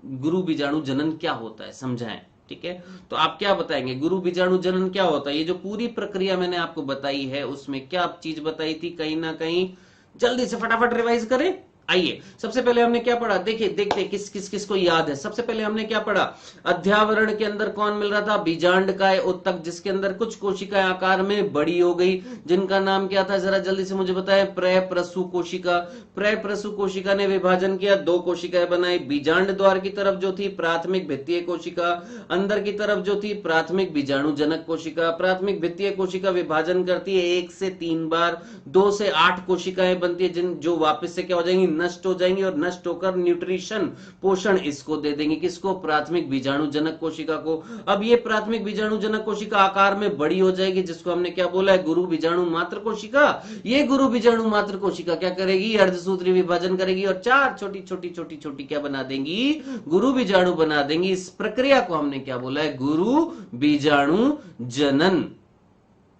गुरु बीजाणु जनन क्या होता है समझाएं। ठीक है, तो आप क्या बताएंगे? गुरु बीजाणु जनन क्या होता है? ये जो पूरी प्रक्रिया मैंने आपको बताई है उसमें क्या चीज बताई थी? कहीं ना कहीं जल्दी से फटाफट रिवाइज करें। आइए, सबसे पहले हमने क्या पढ़ा? देखिए देखते किस को याद है। सबसे पहले हमने क्या पढ़ा? अध्यावरण के अंदर कौन मिल रहा था? बीजांडकाय उत्तक, जिसके अंदर कुछ कोशिकाएं आकार में बड़ी हो गई, जिनका नाम क्या था? जरा जल्दी से मुझे बताएं। प्रप्रसु कोशिका। प्रप्रसु कोशिका ने विभाजन किया, 2 कोशिकाएं बनाई। बीजांड द्वार की तरफ जो थी प्राथमिक भित्तीय कोशिका, अंदर की तरफ जो थी प्राथमिक बीजाणु जनक कोशिका। प्राथमिक भित्तीय कोशिका विभाजन करती है 1 से 3 बार, 2 से 8 कोशिकाएं बनती है, जिन जो वापस से क्या हो जाएंगी? नष्ट हो जाएंगी, और नष्ट होकर न्यूट्रिशन पोषण इसको दे देंगे। किसको? प्राथमिक बीजाणु जनक कोशिका को। अब ये प्राथमिक बीजाणु जनक कोशिका आकार में बड़ी हो जाएगी, जिसको हमने क्या बोला है? गुरु बीजाणु मात्र कोशिका। ये गुरु बीजाणु मात्र कोशिका क्या करेगी? अर्धसूत्री विभाजन करेगी और 4 छोटी छोटी छोटी छोटी क्या बना देंगी? गुरु बीजाणु बना देंगी। इस प्रक्रिया को हमने क्या बोला है? गुरु बीजाणु जनन।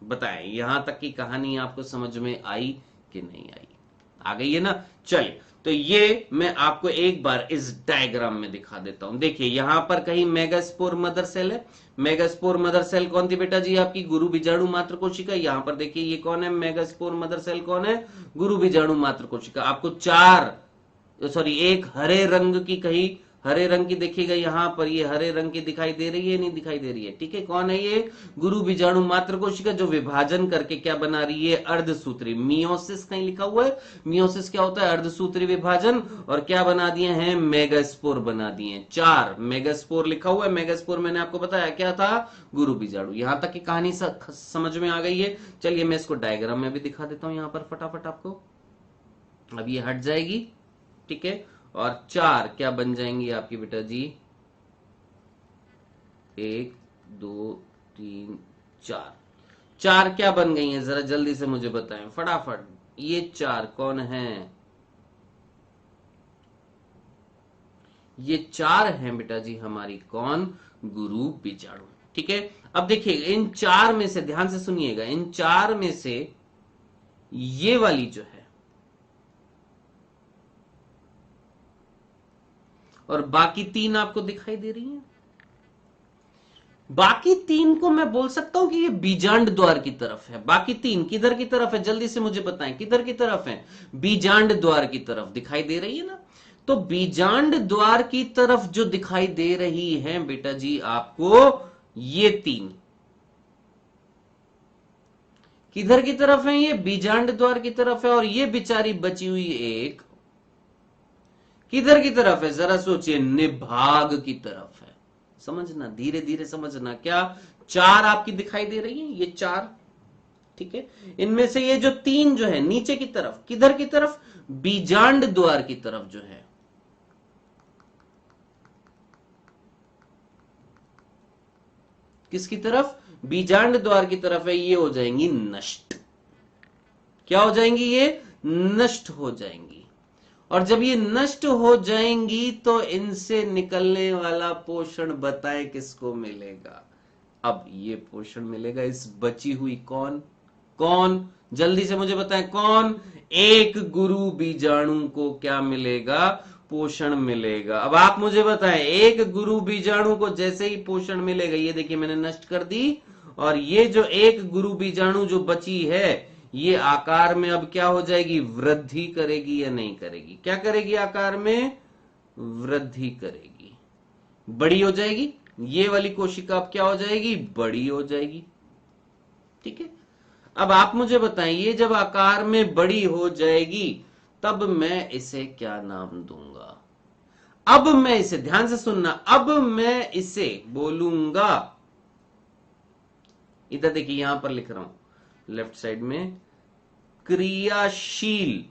बताएं यहां तक की कहानी आपको समझ में आई कि नहीं आई? आ गई है ना? चलिए, तो ये मैं आपको एक बार इस डायग्राम में दिखा देता हूं। देखिए यहां पर कहीं मेगास्पोर मदर सेल है। मेगास्पोर मदर सेल कौन थी बेटा जी? आपकी गुरु बीजाणु मात्र कोशिका। यहां पर देखिए ये कौन है? मेगास्पोर मदर सेल कौन है? गुरु बीजाणु मात्र कोशिका। आपको एक हरे रंग की कहीं हरे रंग की देखिएगा यहां पर, ये हरे रंग की दिखाई दे रही है नहीं दिखाई दे रही है, ठीक है। कौन है ये? गुरु बीजाणु मात्र कोशिका, जो विभाजन करके क्या बना रही है? अर्धसूत्री। मियोसिस कहीं लिखा हुआ है, मियोसिस क्या होता है? अर्धसूत्री विभाजन। और क्या बना दिए हैं? मेगास्पोर बना दिए हैं। 4 मेगास्पोर लिखा हुआ है। मेगास्पोर मैंने आपको बताया क्या था? गुरु बीजाणु। यहां तक की कहानी समझ में आ गई है। चलिए मैं इसको डायग्राम में भी दिखा देता हूं यहां पर फटाफट आपको। अब ये हट जाएगी, ठीक है। और 4 क्या बन जाएंगी आपकी बेटा जी? 1 2 3 4। 4 क्या बन गई हैं? जरा जल्दी से मुझे बताएं फटाफट। ये 4 कौन है? ये 4 हैं बेटा जी हमारी कौन? गुरु बीजाणु, ठीक है। अब देखिए इन 4 में से, ध्यान से सुनिएगा, इन 4 में से ये वाली जो है और बाकी 3 आपको दिखाई दे रही हैं। बाकी 3 को मैं बोल सकता हूं कि ये बीजांड द्वार की तरफ है। बाकी 3 किधर की तरफ है? जल्दी से मुझे बताएं, किधर की तरफ है? बीजांड द्वार की तरफ दिखाई दे रही है ना। तो बीजांड द्वार की तरफ जो दिखाई दे रही है बेटा जी आपको, ये 3 किधर की तरफ है? ये बीजांड द्वार की तरफ है। और ये बेचारी बची हुई एक किधर की तरफ है? जरा सोचिए, निभाग की तरफ है। समझना, धीरे धीरे समझना। क्या 4 आपकी दिखाई दे रही है? ये 4, ठीक है। इनमें से ये जो 3 जो है नीचे की तरफ, किधर की तरफ? बीजांड द्वार की तरफ जो है। किसकी तरफ? बीजांड द्वार की तरफ है। ये हो जाएंगी नष्ट। क्या हो जाएंगी? ये नष्ट हो जाएंगी। और जब ये नष्ट हो जाएंगी तो इनसे निकलने वाला पोषण बताएं किसको मिलेगा? अब ये पोषण मिलेगा इस बची हुई कौन कौन, जल्दी से मुझे बताएं कौन? एक गुरु बीजाणु को क्या मिलेगा? पोषण मिलेगा। अब आप मुझे बताएं, एक गुरु बीजाणु को जैसे ही पोषण मिलेगा, ये देखिए मैंने नष्ट कर दी, और ये जो एक गुरु बीजाणु जो बची है, ये आकार में अब क्या हो जाएगी? वृद्धि करेगी या नहीं करेगी? क्या करेगी? आकार में वृद्धि करेगी, बड़ी हो जाएगी। ये वाली कोशिका अब क्या हो जाएगी? बड़ी हो जाएगी, ठीक है। अब आप मुझे बताएं, ये जब आकार में बड़ी हो जाएगी तब मैं इसे क्या नाम दूंगा? अब मैं इसे, ध्यान से सुनना, अब मैं इसे बोलूंगा, इधर देखिए यहां पर लिख रहा हूं लेफ्ट साइड में, क्रियाशील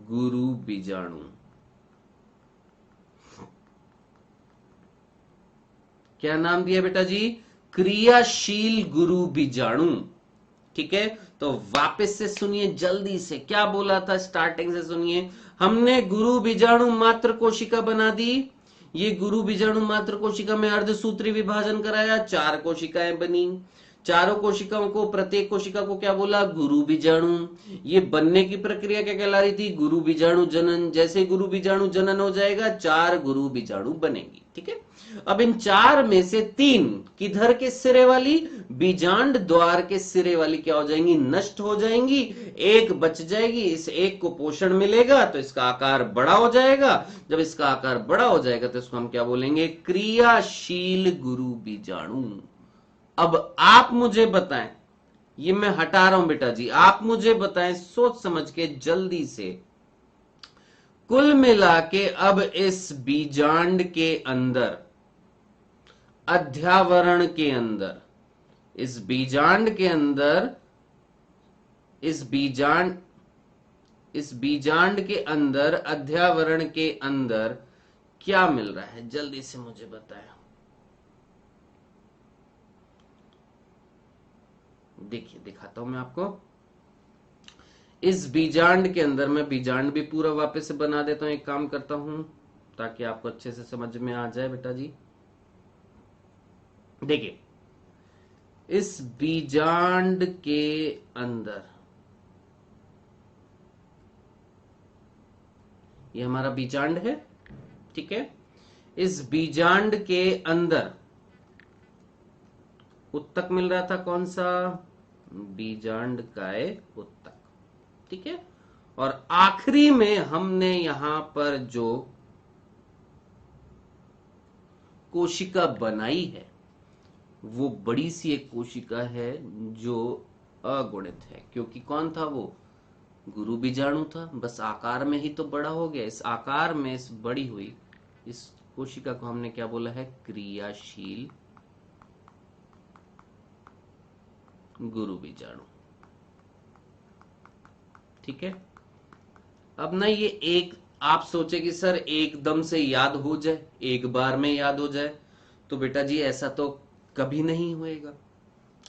गुरु बीजाणु। क्या नाम दिया बेटा जी? क्रियाशील गुरु बीजाणु, ठीक है। तो वापस से सुनिए जल्दी से, क्या बोला था स्टार्टिंग से सुनिए। हमने गुरु बीजाणु मात्र कोशिका बना दी। ये गुरु बीजाणु मात्र कोशिका में अर्धसूत्री विभाजन कराया, 4 कोशिकाएं बनी। चारों कोशिकाओं को, प्रत्येक कोशिका को क्या बोला? गुरु बीजाणु। ये बनने की प्रक्रिया क्या कहला रही थी? गुरु बीजाणु जनन। जैसे गुरु बीजाणु जनन हो जाएगा, 4 गुरु बीजाणु बनेगी, ठीक है। अब इन 4 में से 3 किधर के सिरे वाली? बीजांड द्वार के सिरे वाली क्या हो जाएंगी? नष्ट हो जाएंगी। एक बच जाएगी, इस एक को पोषण मिलेगा तो इसका आकार बड़ा हो जाएगा। जब इसका आकार बड़ा हो जाएगा तो इसको हम क्या बोलेंगे? क्रियाशील गुरु बीजाणु। अब आप मुझे बताएं, ये मैं हटा रहा हूं बेटा जी, आप मुझे बताएं सोच समझ के जल्दी से, कुल मिला के अब इस बीजांड के अंदर, अध्यावरण के अंदर, इस बीजांड के अंदर, इस बीजांड के अंदर, अध्यावरण के अंदर क्या मिल रहा है? जल्दी से मुझे बताएं। देखिए दिखाता हूं मैं आपको। इस बीजांड के अंदर, मैं बीजांड भी पूरा वापस से बना देता हूं, एक काम करता हूं ताकि आपको अच्छे से समझ में आ जाए बेटा जी। देखिए इस बीजांड के अंदर, ये हमारा बीजांड है, ठीक है। इस बीजांड के अंदर उत्तक मिल रहा था, कौन सा? बीजांड काय उत्तक, ठीक है। और आखिरी में हमने यहां पर जो कोशिका बनाई है वो बड़ी सी एक कोशिका है जो अगुणित है, क्योंकि कौन था वो? गुरु बीजाणु था। बस आकार में ही तो बड़ा हो गया। इस आकार में इस बड़ी हुई इस कोशिका को हमने क्या बोला है? क्रियाशील गुरु बीजाणु। ठीक है। अब ना ये एक, आप सोचे कि सर एकदम से याद हो जाए, एक बार में याद हो जाए, तो बेटा जी ऐसा तो कभी नहीं होएगा।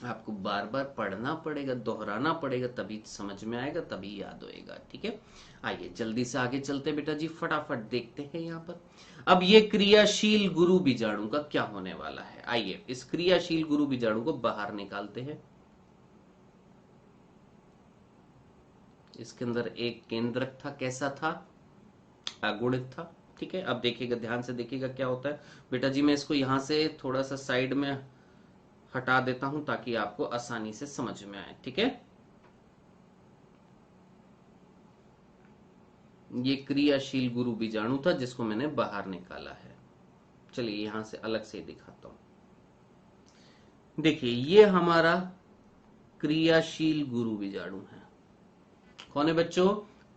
आपको बार बार पढ़ना पड़ेगा, दोहराना पड़ेगा, तभी समझ में आएगा, तभी याद होएगा। ठीक है। आइए जल्दी से आगे चलते बेटा जी, फटाफट देखते हैं यहां पर। अब ये क्रियाशील गुरु बीजाणु का क्या होने वाला है? आइए इस क्रियाशील गुरु बीजाणु को बाहर निकालते हैं। इसके अंदर एक केंद्रक था, कैसा था? अगुणित था। ठीक है। अब देखिएगा, ध्यान से देखिएगा क्या होता है बेटा जी। मैं इसको यहां से थोड़ा सा साइड में हटा देता हूं ताकि आपको आसानी से समझ में आए। ठीक है। ये क्रियाशील गुरु बीजाणु था जिसको मैंने बाहर निकाला है। चलिए यहां से अलग से दिखाता हूं। देखिए ये हमारा क्रियाशील गुरु बीजाणु है। कौन है बच्चों?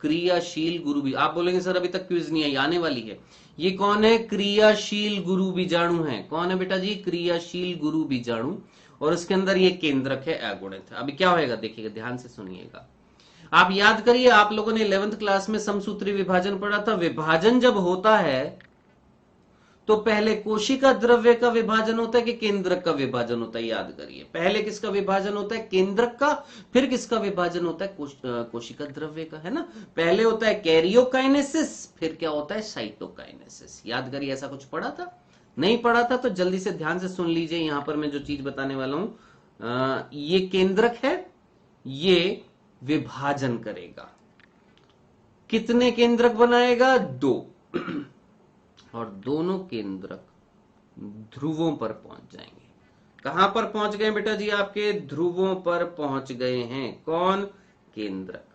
क्रियाशील गुरु बीज। आप बोलेंगे सर अभी तक क्विज नहीं आई, आने वाली है। ये कौन है? क्रियाशील गुरु बीजाणु है। कौन है बेटा जी? क्रियाशील गुरु बीजाणु। और उसके अंदर ये केंद्रक है, अगुणित है। अभी क्या होएगा देखिएगा, ध्यान से सुनिएगा। आप याद करिए, आप लोगों ने 11th क्लास में समसूत्री विभाजन पढ़ा था। विभाजन जब होता है तो पहले कोशिका द्रव्य का विभाजन होता है कि केंद्रक का विभाजन होता है? याद करिए, पहले किसका विभाजन होता है? केंद्रक का। फिर किसका विभाजन होता है? कोशिका द्रव्य का, है ना। पहले होता है कैरियोकाइनेसिस, फिर क्या होता है? साइटोकाइनेसिस। याद करिए, ऐसा कुछ पढ़ा था? नहीं पढ़ा था तो जल्दी से ध्यान से सुन लीजिए। यहां पर मैं जो चीज बताने वाला हूं, ये केंद्रक है, ये विभाजन करेगा। कितने केंद्रक बनाएगा? 2। और दोनों केंद्रक ध्रुवों पर पहुंच जाएंगे। कहां पर पहुंच गए बेटा जी? आपके ध्रुवों पर पहुंच गए हैं। कौन? केंद्रक।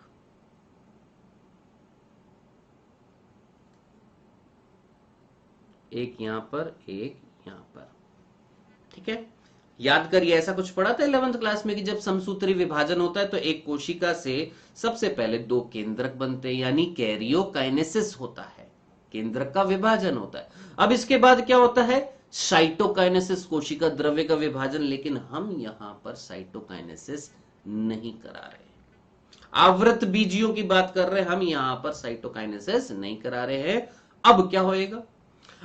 एक यहां पर, एक यहां पर। ठीक है। याद करिए, ऐसा कुछ पढ़ा था 11th क्लास में कि जब समसूत्री विभाजन होता है तो एक कोशिका से सबसे पहले 2 केंद्रक बनते हैं, यानी कैरियोकाइनेसिस होता है, केंद्रक का विभाजन होता है। अब इसके बाद क्या होता है? साइटोकाइनेसिस, कोशिका द्रव्य का विभाजन। लेकिन हम यहां पर साइटोकाइनेसिस नहीं करा रहे, आवृत बीजियों की बात कर रहे हैं हम, यहां पर साइटोकाइनेसिस नहीं करा रहे हैं। अब क्या होएगा?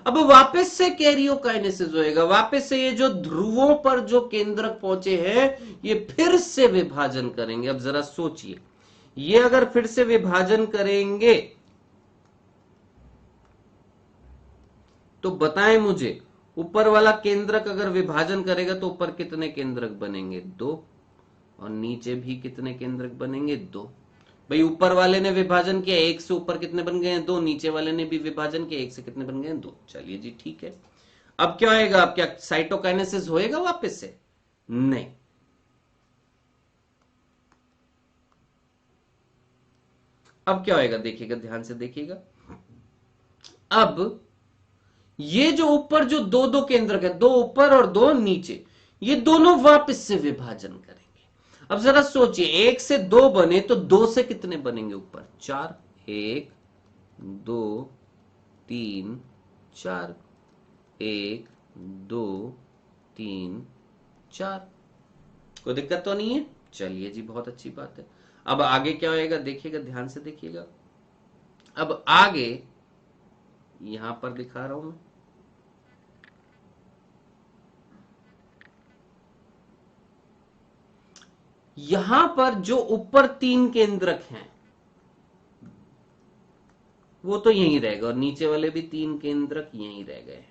अब वापस से कैरियोकाइनेसिस होएगा। वापस से ये जो ध्रुवों पर जो केंद्रक पहुंचे हैं ये फिर से विभाजन करेंगे। अब जरा सोचिए, ये अगर फिर से विभाजन करेंगे तो बताएं मुझे, ऊपर वाला केंद्रक अगर विभाजन करेगा तो ऊपर कितने केंद्रक बनेंगे? 2। और नीचे भी कितने केंद्रक बनेंगे? 2। भाई ऊपर वाले ने विभाजन किया, 1 से ऊपर कितने बन गए हैं? 2। नीचे वाले ने भी विभाजन किया, 1 से कितने बन गए हैं? 2। चलिए जी ठीक है। अब क्या होएगा? अब क्या साइटोकाइनेसिस होएगा वापस से? नहीं। अब क्या होएगा देखिएगा, ध्यान से देखिएगा। अब ये जो ऊपर जो 2 केंद्रक है, 2 ऊपर और 2 नीचे, ये दोनों वापस से विभाजन करेंगे। अब जरा सोचिए, 1 से 2 बने तो 2 से कितने बनेंगे ऊपर? 4। 1 2 3 4। 1 2 3 4। कोई दिक्कत तो नहीं है? चलिए जी बहुत अच्छी बात है। अब आगे क्या होएगा देखिएगा, ध्यान से देखिएगा। अब आगे यहां पर दिखा रहा हूं मैं, यहां पर जो ऊपर 3 केंद्रक हैं वो तो यहीं रहेगा, और नीचे वाले भी 3 केंद्रक यहीं रह गए।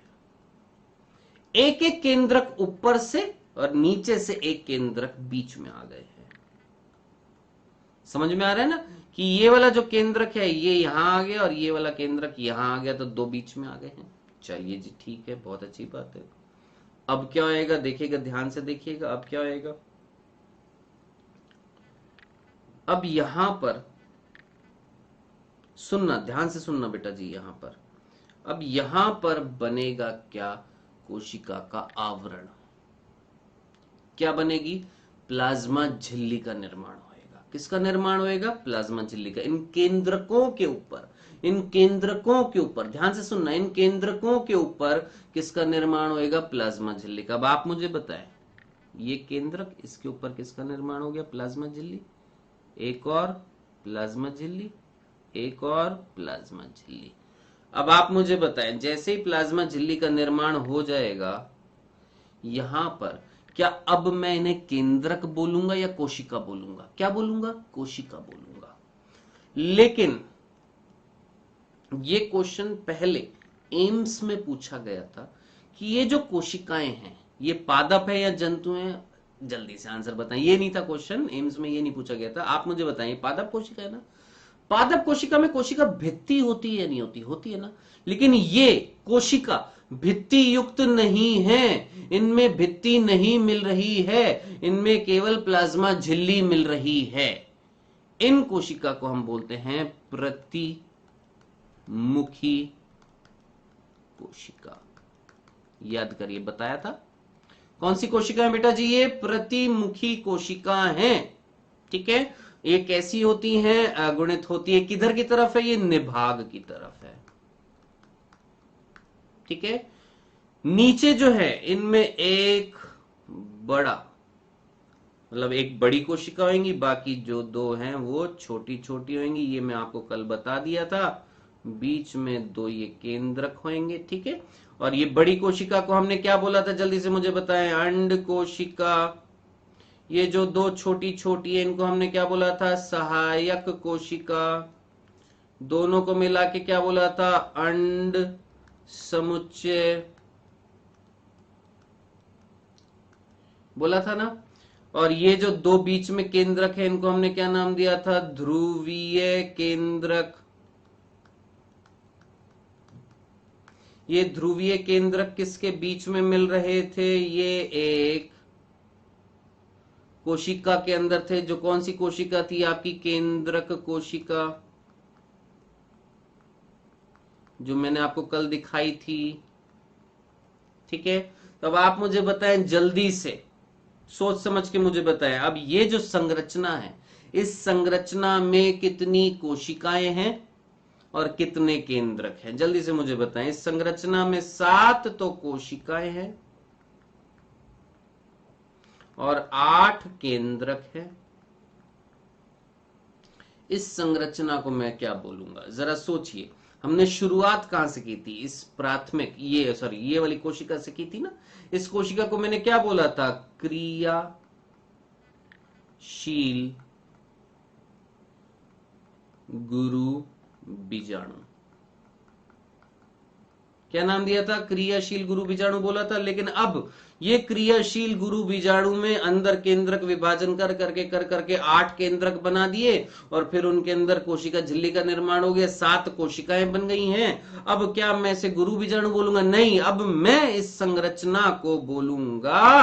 एक एक केंद्रक ऊपर से और नीचे से एक केंद्रक बीच में आ गए हैं। समझ में आ रहा है ना कि ये वाला जो केंद्रक है ये यहां आ गया और ये वाला केंद्रक यहां आ गया, तो 2 बीच में आ गए हैं। चलिए जी ठीक है, बहुत अच्छी बात है। अब क्या होएगा देखिएगा, ध्यान से देखिएगा। अब क्या होएगा? अब यहां पर सुनना, ध्यान से सुनना बेटा जी यहां पर। अब यहां पर बनेगा क्या? कोशिका का आवरण। क्या बनेगी? प्लाज्मा झिल्ली का निर्माण होएगा। किसका निर्माण होएगा? प्लाज्मा झिल्ली का। इन केंद्रकों के ऊपर, इन केंद्रकों के ऊपर ध्यान से सुनना, इन केंद्रकों के ऊपर किसका निर्माण होएगा? प्लाज्मा झिल्ली का। अब आप मुझे बताएं, ये केंद्रक, इसके ऊपर किसका निर्माण हो गया? प्लाज्मा झिल्ली। एक और प्लाज्मा झिल्ली, एक और प्लाज्मा झिल्ली। अब आप मुझे बताएं, जैसे ही प्लाज्मा झिल्ली का निर्माण हो जाएगा यहां पर, क्या अब मैं इन्हें केंद्रक बोलूंगा या कोशिका बोलूंगा? क्या बोलूंगा? कोशिका बोलूंगा। लेकिन ये क्वेश्चन पहले एम्स में पूछा गया था कि ये जो कोशिकाएं हैं ये पादप है या जंतु है? जल्दी से आंसर बताएं। ये नहीं था क्वेश्चन, एम्स में ये नहीं पूछा गया था। आप मुझे बताएं, पादप कोशिका है ना? पादप कोशिका में कोशिका भित्ति होती है या नहीं होती? होती है ना। लेकिन ये कोशिका भित्ति युक्त नहीं है, इनमें भित्ति नहीं मिल रही है, इनमें केवल प्लाज्मा झिल्ली मिल रही है। इन कोशिका को हम बोलते हैं प्रतिमुखी कोशिका। याद करिए, बताया था कौन सी कोशिका है बेटा जी? ये प्रतिमुखी कोशिका है। ठीक है, ये कैसी होती हैं? गुणित होती है। किधर की तरफ है? ये निभाग की तरफ है। ठीक है, नीचे जो है इनमें एक बड़ा, मतलब एक बड़ी कोशिका होंगी, बाकी जो दो हैं वो छोटी छोटी होंगी। ये मैं आपको कल बता दिया था। बीच में दो ये केंद्रक होंगे। ठीक है, और ये बड़ी कोशिका को हमने क्या बोला था? जल्दी से मुझे बताएं। अंड कोशिका। ये जो दो छोटी छोटी है इनको हमने क्या बोला था? सहायक कोशिका। दोनों को मिला के क्या बोला था? अंड समुच्चय बोला था ना। और ये जो दो बीच में केंद्रक है इनको हमने क्या नाम दिया था? ध्रुवीय केंद्रक। ये ध्रुवीय केंद्रक किसके बीच में मिल रहे थे? ये एक कोशिका के अंदर थे। जो कौन सी कोशिका थी आपकी? केंद्रक कोशिका, जो मैंने आपको कल दिखाई थी। ठीक है, तब आप मुझे बताएं, जल्दी से सोच समझ के मुझे बताएं। अब ये जो संरचना है, इस संरचना में कितनी कोशिकाएं हैं और कितने केंद्रक हैं? जल्दी से मुझे बताएं। इस संरचना में 7 तो कोशिकाएं हैं और 8 केंद्रक है। इस संरचना को मैं क्या बोलूंगा? जरा सोचिए। हमने शुरुआत कहां से की थी? इस प्राथमिक, ये वाली कोशिका से की थी ना। इस कोशिका को मैंने क्या बोला था? क्रियाशील गुरु बीजाणु। क्या नाम दिया था? क्रियाशील गुरु बीजाणु बोला था। लेकिन अब ये क्रियाशील गुरु बीजाणु में अंदर केंद्रक विभाजन कर करके 8 केंद्रक बना दिए और फिर उनके अंदर कोशिका झिल्ली का निर्माण हो गया। 7 कोशिकाएं बन गई हैं। अब क्या मैं इसे गुरु बीजाणु बोलूंगा? नहीं, अब मैं इस संरचना को बोलूंगा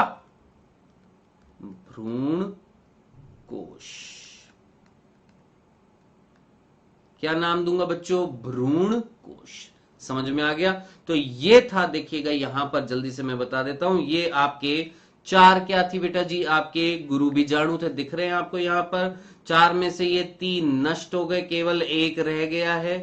भ्रूण कोश। क्या नाम दूंगा बच्चों? भ्रूण कोश। समझ में आ गया? तो ये था, देखिएगा यहां पर जल्दी से मैं बता देता हूं। ये आपके 4 क्या थी बेटा जी? आपके गुरु बीजाणु थे, दिख रहे हैं आपको यहां पर। 4 में से ये 3 नष्ट हो गए, केवल 1 रह गया है।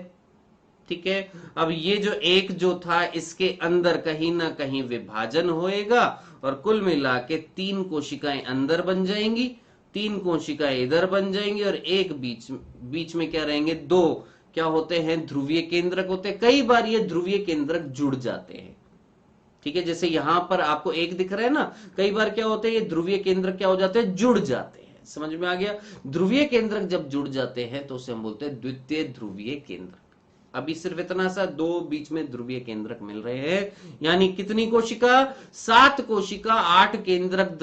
ठीक है, अब ये जो एक जो था इसके अंदर कहीं ना कहीं विभाजन होएगा और कुल मिला के 3 कोशिकाएं अंदर बन जाएंगी, 3 कोशिकाएं इधर बन जाएंगी और एक बीच में क्या रहेंगे? 2 क्या होते हैं? ध्रुवीय केंद्रक होते हैं। कई बार ये ध्रुवीय केंद्रक जुड़ जाते हैं। ठीक है, जैसे यहां पर आपको एक दिख रहा है ना, कई बार क्या होते हैं? ये ध्रुवीय केंद्रक क्या हो जाते हैं? जुड़ जाते हैं। समझ में आ गया? ध्रुवीय केंद्रक जब जुड़ जाते हैं तो उसे हम बोलते हैं द्वितीय ध्रुवीय केंद्रक। अभी सिर्फ इतना सा 2 बीच में ध्रुवीय केंद्रक मिल रहे हैं। यानी कितनी कोशिका? 7 कोशिका 8 केंद्रक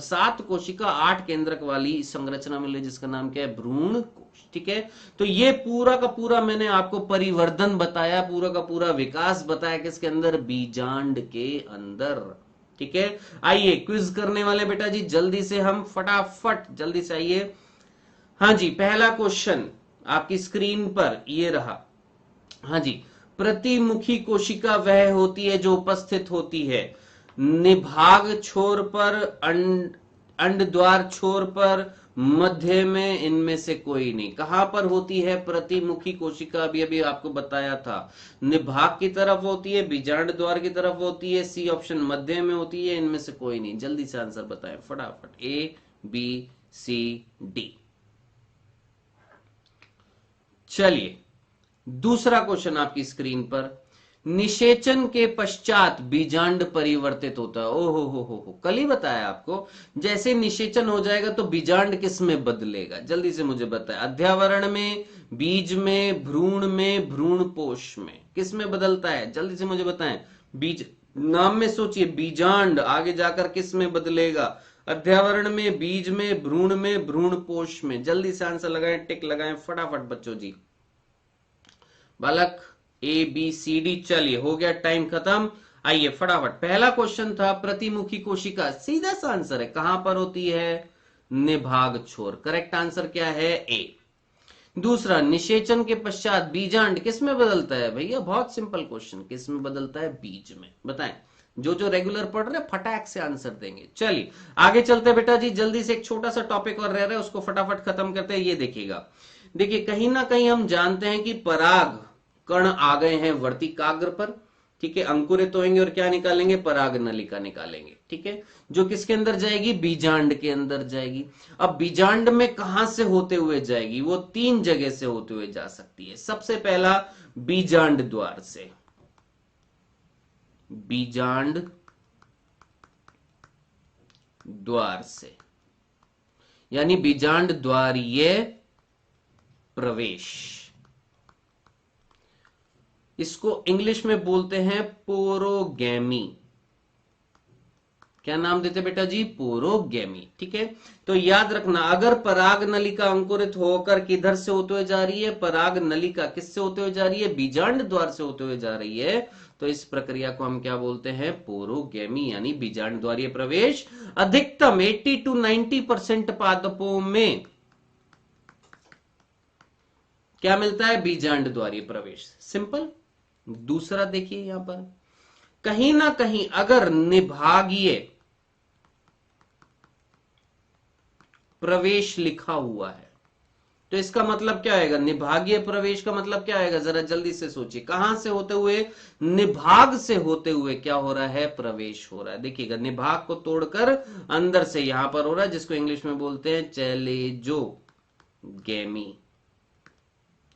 7 कोशिका 8 केंद्रक वाली संरचना मिल रही, जिसका नाम क्या है? भ्रूण कोश। ठीक है, तो ये पूरा का पूरा मैंने आपको परिवर्धन बताया, पूरा का पूरा विकास बताया किसके अंदर? बीजांड के अंदर। ठीक है, आइए क्विज करने वाले बेटा जी, जल्दी से हम फटाफट जल्दी से आइए। हाँ जी, पहला क्वेश्चन आपकी स्क्रीन पर ये रहा। हाँ जी, प्रतिमुखी कोशिका वह होती है जो उपस्थित होती है निभाग छोर पर, अंड द्वार छोर पर, मध्य में, इनमें से कोई नहीं। कहां पर होती है प्रतिमुखी कोशिका? अभी अभी आपको बताया था, निभाग की तरफ होती है, बीजांड द्वार की तरफ होती है, सी ऑप्शन मध्य में होती है, इनमें से कोई नहीं। जल्दी से आंसर बताएं फटाफट, ए बी सी डी। चलिए दूसरा क्वेश्चन आपकी स्क्रीन पर, निषेचन के पश्चात बीजांड परिवर्तित होता है। ओहो हो, कल ही बताया आपको, जैसे निषेचन हो जाएगा तो बीजांड किस में बदलेगा? जल्दी से मुझे बताएं। अध्यावरण में, बीज में, भ्रूण में, भ्रूणपोष में, किस में बदलता है? जल्दी से मुझे बताएं। बीज नाम में सोचिए, बीजांड आगे जाकर किस में बदलेगा? अध्यावरण में, बीज में, भ्रूण में, भ्रूणपोष में। जल्दी से आंसर लगाएं, टिक लगाएं फटाफट बच्चों जी। बालक ए बी सी डी। चलिए हो गया, टाइम खत्म। आइए फटाफट, पहला क्वेश्चन था प्रतिमुखी कोशिका, सीधा सा आंसर है, कहां पर होती है? निभाग छोर। करेक्ट आंसर क्या है? ए। दूसरा, निषेचन के पश्चात बीजांड किस में बदलता है? भैया बहुत सिंपल क्वेश्चन, किस में बदलता है? बीज में। बताएं, जो रेगुलर पढ़ रहे फटाक से आंसर देंगे। चलिए आगे चलते बेटा जी, जल्दी से एक छोटा सा टॉपिक और रह रहा है, उसको फटाफट खत्म करते हैं। ये देखिएगा, देखिए कहीं ना कहीं हम जानते हैं कि पराग कण आ गए हैं वर्तिकाग्र पर, ठीक है। अंकुरित होंगे और क्या निकालेंगे? पराग नलिका निकालेंगे, ठीक है, जो किसके अंदर जाएगी? बीजांड के अंदर जाएगी। अब बीजांड में कहां से होते हुए जाएगी? वो 3 जगह से होते हुए जा सकती है। सबसे पहला बीजांड द्वार से, बीजांड द्वार से, यानी बीजांड द्वारीय प्रवेश, इसको इंग्लिश में बोलते हैं पोरोगैमी। क्या नाम देते बेटा जी? पोरोगैमी, ठीक है। तो याद रखना, अगर पराग नलिका अंकुरित होकर किधर से होते हुए जा रही है? पराग नलिका किससे होते हुए जा रही है? बीजांड द्वार से होते हुए जा रही है, तो इस प्रक्रिया को हम क्या बोलते हैं? पोरोगैमी, यानी बीजांड द्वारीय प्रवेश। अधिकतम 80 to 90% पादपों में क्या मिलता है? बीजांड द्वारीय प्रवेश। सिंपल। दूसरा देखिए यहां पर, कहीं ना कहीं अगर निभागीय प्रवेश लिखा हुआ है तो इसका मतलब क्या आएगा? निभागीय प्रवेश का मतलब क्या आएगा? जरा जल्दी से सोचिए, कहां से होते हुए? निभाग से होते हुए क्या हो रहा है? प्रवेश हो रहा है। देखिएगा, निभाग को तोड़कर अंदर से यहां पर हो रहा है, जिसको इंग्लिश में बोलते हैं चैलेजोगैमी,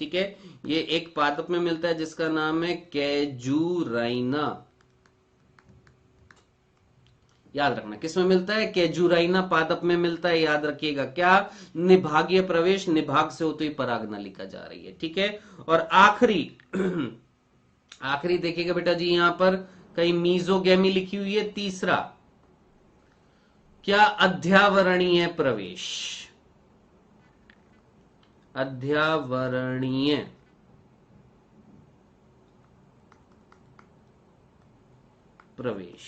ठीक है। ये एक पादप में मिलता है जिसका नाम है कैजुराइना। याद रखना, किस में मिलता है? कैजुराइना पादप में मिलता है। याद रखिएगा, क्या? निभागीय प्रवेश, निभाग से होते हुए पराग नलिका जा रही है, ठीक है। और आखिरी आखिरी देखिएगा बेटा जी, यहां पर कहीं मीजोगैमी लिखी हुई है। तीसरा, क्या? अध्यावरणीय प्रवेश, अध्यावरणीय प्रवेश।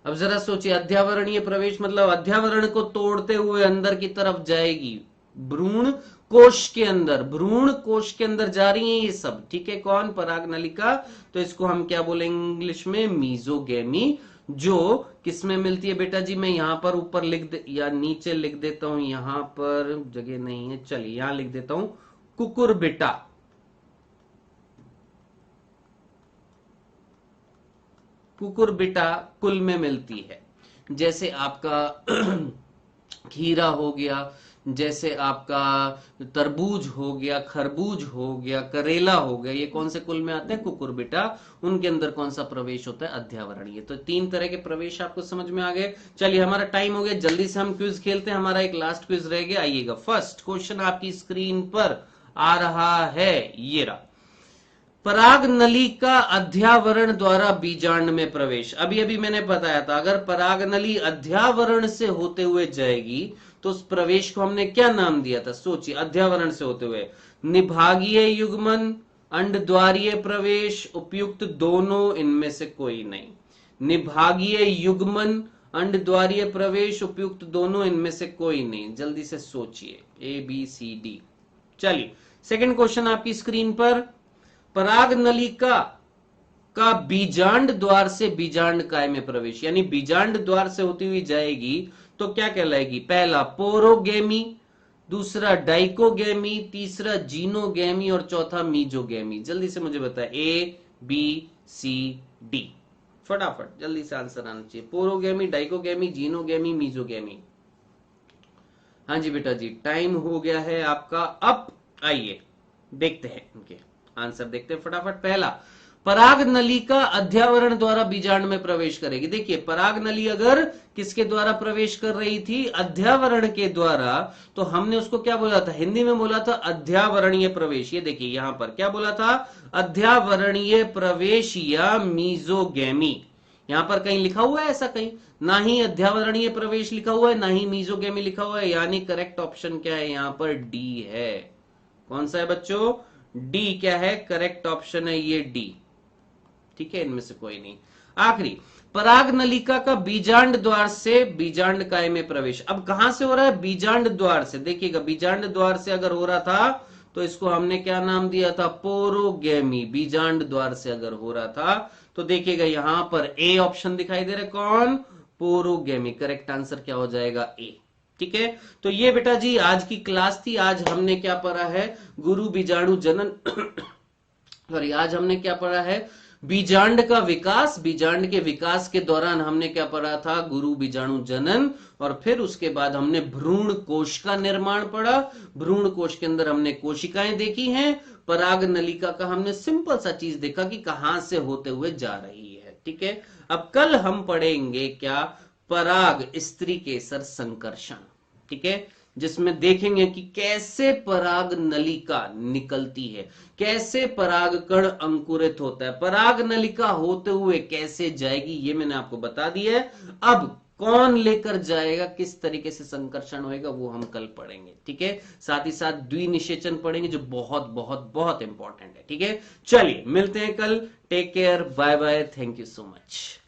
अब जरा सोचिए, अध्यावरणीय प्रवेश मतलब अध्यावरण को तोड़ते हुए अंदर की तरफ जाएगी, भ्रूण कोश के अंदर, भ्रूण कोश के अंदर जा रही है ये सब, ठीक है। कौन? पराग नलिका। तो इसको हम क्या बोलेंगे इंग्लिश में? मीजोगैमी। जो किसमें मिलती है बेटा जी? मैं यहां पर ऊपर लिख दे या नीचे लिख देता हूं, यहां पर जगह नहीं है, चलिए यहां लिख देता हूं, कुकुरबिटा। कुकुरबिटा कुल में मिलती है। जैसे आपका खीरा हो गया, जैसे आपका तरबूज हो गया, खरबूज हो गया, करेला हो गया, ये कौन से कुल में आते हैं? कुकुरबिटा। उनके अंदर कौन सा प्रवेश होता है? अध्यावरणीय। तो 3 तरह के प्रवेश आपको समझ में आ गए। चलिए हमारा टाइम हो गया, जल्दी से हम क्विज खेलते हैं। हमारा एक लास्ट क्विज रह गया, आइएगा। फर्स्ट क्वेश्चन आपकी स्क्रीन पर आ रहा है, ये रहा, पराग नली का अध्यावरण द्वारा बीजांड में प्रवेश। अभी अभी मैंने बताया था, अगर पराग नली अध्यावरण से होते हुए जाएगी तो उस प्रवेश को हमने क्या नाम दिया था? सोचिए, अध्यावरण से होते हुए, निभागीय युग्मन, अंडद्वारीय प्रवेश, उपयुक्त दोनों, इनमें से कोई नहीं। निभागीय युग्मन, अंडद्वारीय प्रवेश उपयुक्त दोनों, इनमें से कोई नहीं। जल्दी से सोचिए, ए बी सी डी। चलिए सेकंड क्वेश्चन आपकी स्क्रीन पर। पराग नलिका का बीजांड द्वार से बीजांड काय में प्रवेश, यानी बीजांड द्वार से होती हुई जाएगी तो क्या कहलाएगी? पहला पोरोगेमी, दूसरा डाइकोगेमी, तीसरा जीनोगेमी और चौथा मीजोगेमी। जल्दी से मुझे बताए, ए बी सी डी, फटाफट जल्दी से आंसर आना चाहिए। Porogamy, dichogamy, xenogamy, mesogamy. हाँ जी बेटा जी, टाइम हो गया है आपका। अब आइए देखते हैं इनके आंसर, देखते हैं फटाफट। पहला, पराग नली का अध्यावरण द्वारा बीजांड में प्रवेश करेगी। देखिए पराग नली अगर किसके द्वारा प्रवेश कर रही थी? अध्यावरण के द्वारा, तो हमने उसको क्या बोला था? हिंदी में बोला था अध्यावरणीय प्रवेश। ये देखिए यहां पर क्या बोला था? अध्यावरणीय प्रवेश या मीजोगेमी। यहां पर कहीं लिखा हुआ है ऐसा? कहीं ना ही अध्यावरणीय प्रवेश लिखा हुआ है, ना ही मीजोगेमी लिखा हुआ है, यानी करेक्ट ऑप्शन क्या है? यहां पर डी है। कौन सा है बच्चों? डी क्या है? करेक्ट ऑप्शन है ये डी। ठीक है, इनमें से कोई नहीं। आखिरी, पराग नलिका का बीजांड द्वार से बीजांड काय में प्रवेश। अब कहां से हो रहा है? बीजांड द्वार से। देखिएगा बीजांड द्वार से अगर हो रहा था तो इसको हमने क्या नाम दिया था? पोरोगेमी। बीजांड द्वार से अगर हो रहा था तो देखिएगा यहां पर ए ऑप्शन दिखाई दे रहा है। कौन? पोरोगेमी। करेक्ट आंसर क्या हो जाएगा? ए। ठीक है, तो ये बेटा जी आज की क्लास थी। आज हमने क्या पढ़ा है? गुरु बीजाणु जनन सॉरी, आज हमने क्या पढ़ा है? बीजांड का विकास। बीजांड के विकास के दौरान हमने क्या पढ़ा था? गुरु बीजाणु जनन। और फिर उसके बाद हमने भ्रूण कोश का निर्माण पढ़ा। भ्रूण कोश के अंदर हमने कोशिकाएं देखी हैं। पराग नलिका का हमने सिंपल सा चीज देखा कि कहां से होते हुए जा रही है। ठीक है, अब कल हम पढ़ेंगे क्या? पराग स्त्री केसर संकर्षण। ठीक है, जिसमें देखेंगे कि कैसे पराग नलिका निकलती है, कैसे पराग कण अंकुरित होता है, पराग नलिका होते हुए कैसे जाएगी, ये मैंने आपको बता दिया है। अब कौन लेकर जाएगा, किस तरीके से संकर्षण होएगा, वो हम कल पढ़ेंगे। ठीक है, साथ ही साथ द्विनिषेचन पढ़ेंगे जो बहुत बहुत बहुत इंपॉर्टेंट है। ठीक है, चलिए मिलते हैं कल। Take care, bye bye, thank you so much.